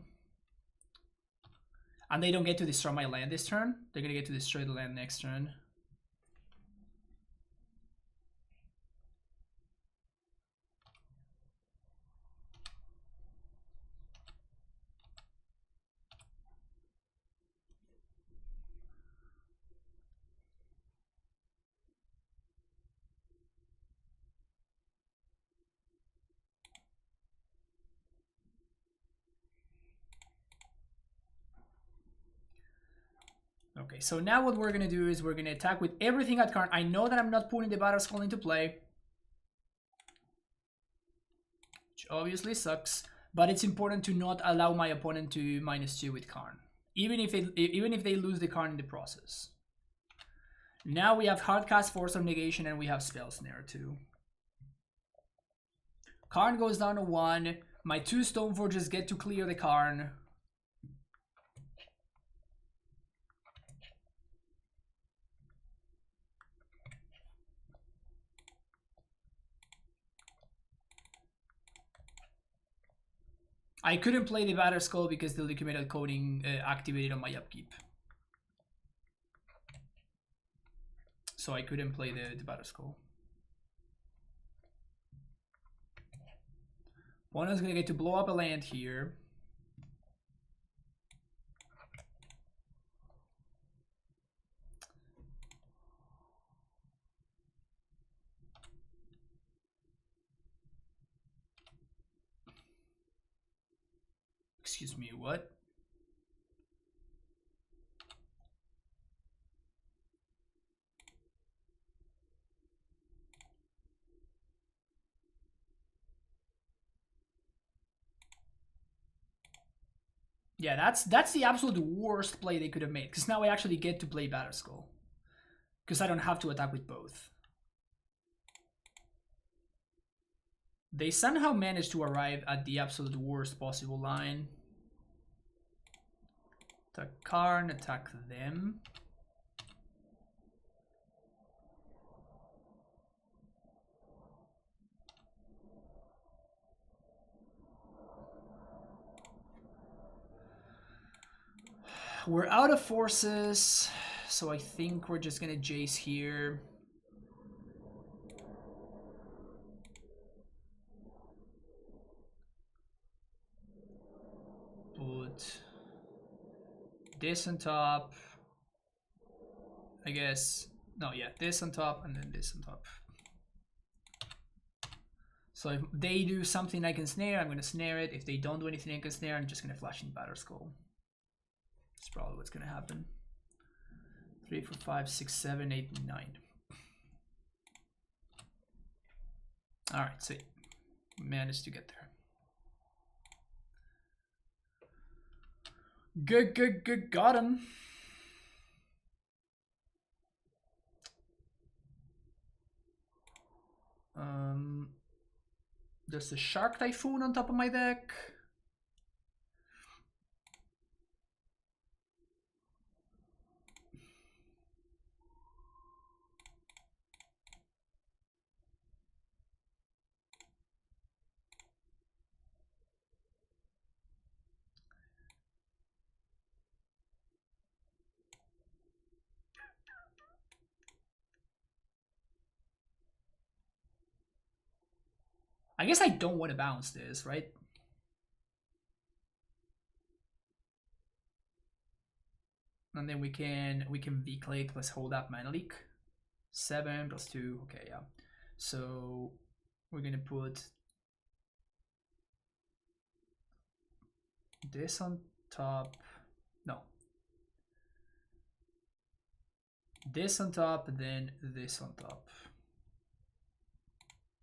And they don't get to destroy my land this turn. They're gonna get to destroy the land next turn. Okay, so now what we're gonna do is we're gonna attack with everything at Karn. I know that I'm not putting the Battle Skull into play. obviously sucks. But it's important to not allow my opponent to -2 with Karn, even if they lose the Karn in the process. Now we have Hardcast, Force of Negation, and we have Spell Snare too. Karn goes down to 1. My 2 Stoneforges get to clear the Karn. I couldn't play the Batter Skull because the Liquidated Coating activated on my upkeep. So I couldn't play the Batter Skull. Opponent's gonna get to blow up a land here. Excuse me, what? Yeah, that's the absolute worst play they could have made, because now I actually get to play Batter Skull. Because I don't have to attack with both. They somehow managed to arrive at the absolute worst possible line. Attack Karn, attack them. We're out of forces, so I think we're just gonna Jace here. Put this on top. I guess, no, yeah, this on top and then this on top. So if they do something I can snare, I'm gonna snare it. If they don't do anything I can snare, I'm just gonna flash in Batter Skull. That's probably what's gonna happen. 3, 4, 5, 6, 7, 8, 9. All right, so managed to get there. Good, got him. There's a Shark Typhoon on top of my deck. I guess I don't want to bounce this, right? And then we can V-Click, let's hold up Mana Leak. 7 plus 2, okay, yeah. So we're gonna put this on top. No. This on top, then this on top.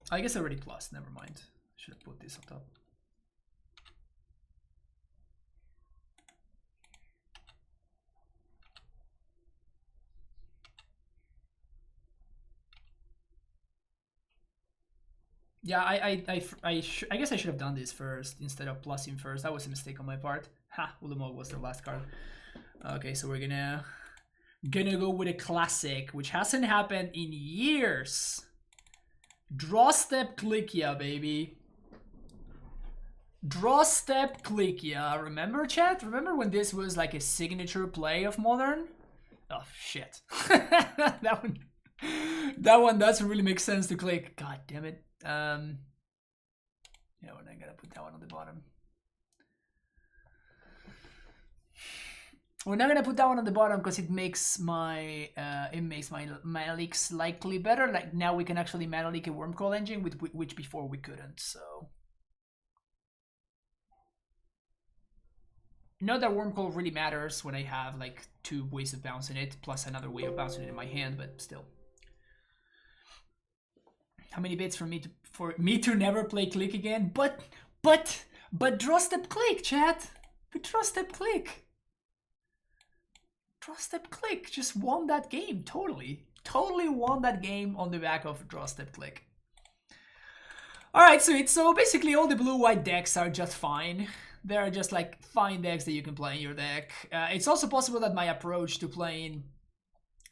I guess I already plus, never mind. Should have put this on top. Yeah, I guess I should have done this first instead of plussing first. That was a mistake on my part. Ha, Ulamog was their last card. Okay, so we're gonna go with a classic, which hasn't happened in years. Draw step click ya, baby. Draw step click ya. Remember, chat? Remember when this was like a signature play of Modern? Oh shit. that one doesn't really make sense to click. God damn it. Yeah, we're not gonna put that one on the bottom. We're not gonna put that one on the bottom because it makes my Mana Leak slightly better. Like now we can actually Mana Leak a Wormcrawl engine, with which before we couldn't. So not that Wormcrawl really matters when I have like 2 ways of bouncing it plus another way of bouncing it in my hand, but still. How many bits for me to never play Click again? But draw step Click, chat. But draw step Click. Draw step Click just won that game. Totally won that game on the back of draw step Click. Alright, so basically all the blue-white decks are just fine. They're just like fine decks that you can play in your deck. It's also possible that my approach to playing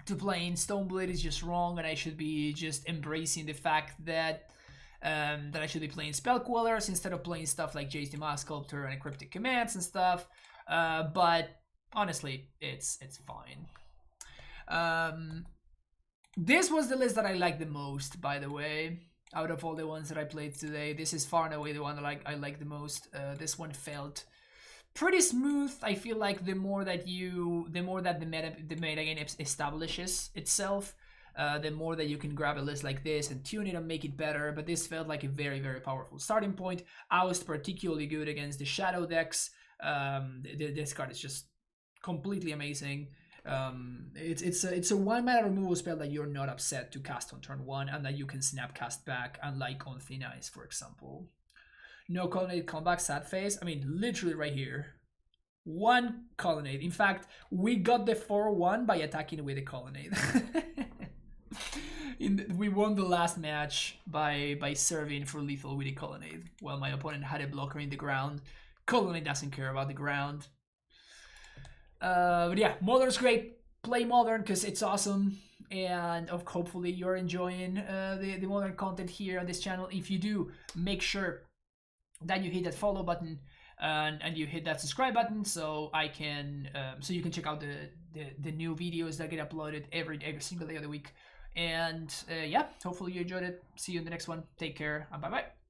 Stoneblade is just wrong, and I should be just embracing the fact that I should be playing Spell Quellers instead of playing stuff like Jace the Mask Sculptor and Cryptic Commands and stuff. But honestly, it's fine. This was the list that I liked the most, by the way. Out of all the ones that I played today, this is far and away the one that I like the most. This one felt pretty smooth. I feel like the more that the meta game establishes itself, the more that you can grab a list like this and tune it and make it better. But this felt like a very, very powerful starting point. I was particularly good against the shadow decks. This card is just completely amazing. It's a 1-mana removal spell that you're not upset to cast on turn 1 and that you can Snapcast back, unlike on Thin Ice, for example. No Colonnade comeback, sad face. I mean, literally right here. 1 Colonnade. In fact, we got the 4-1 by attacking with a Colonnade. We won the last match by serving for lethal with a Colonnade, while my opponent had a blocker in the ground. Colonnade doesn't care about the ground. But yeah, Modern's great. Play Modern because it's awesome, and hopefully you're enjoying the Modern content here on this channel. If you do, make sure that you hit that follow button and you hit that subscribe button, so you can check out the new videos that get uploaded every single day of the week. And yeah, hopefully you enjoyed it. See you in the next one. Take care and bye bye.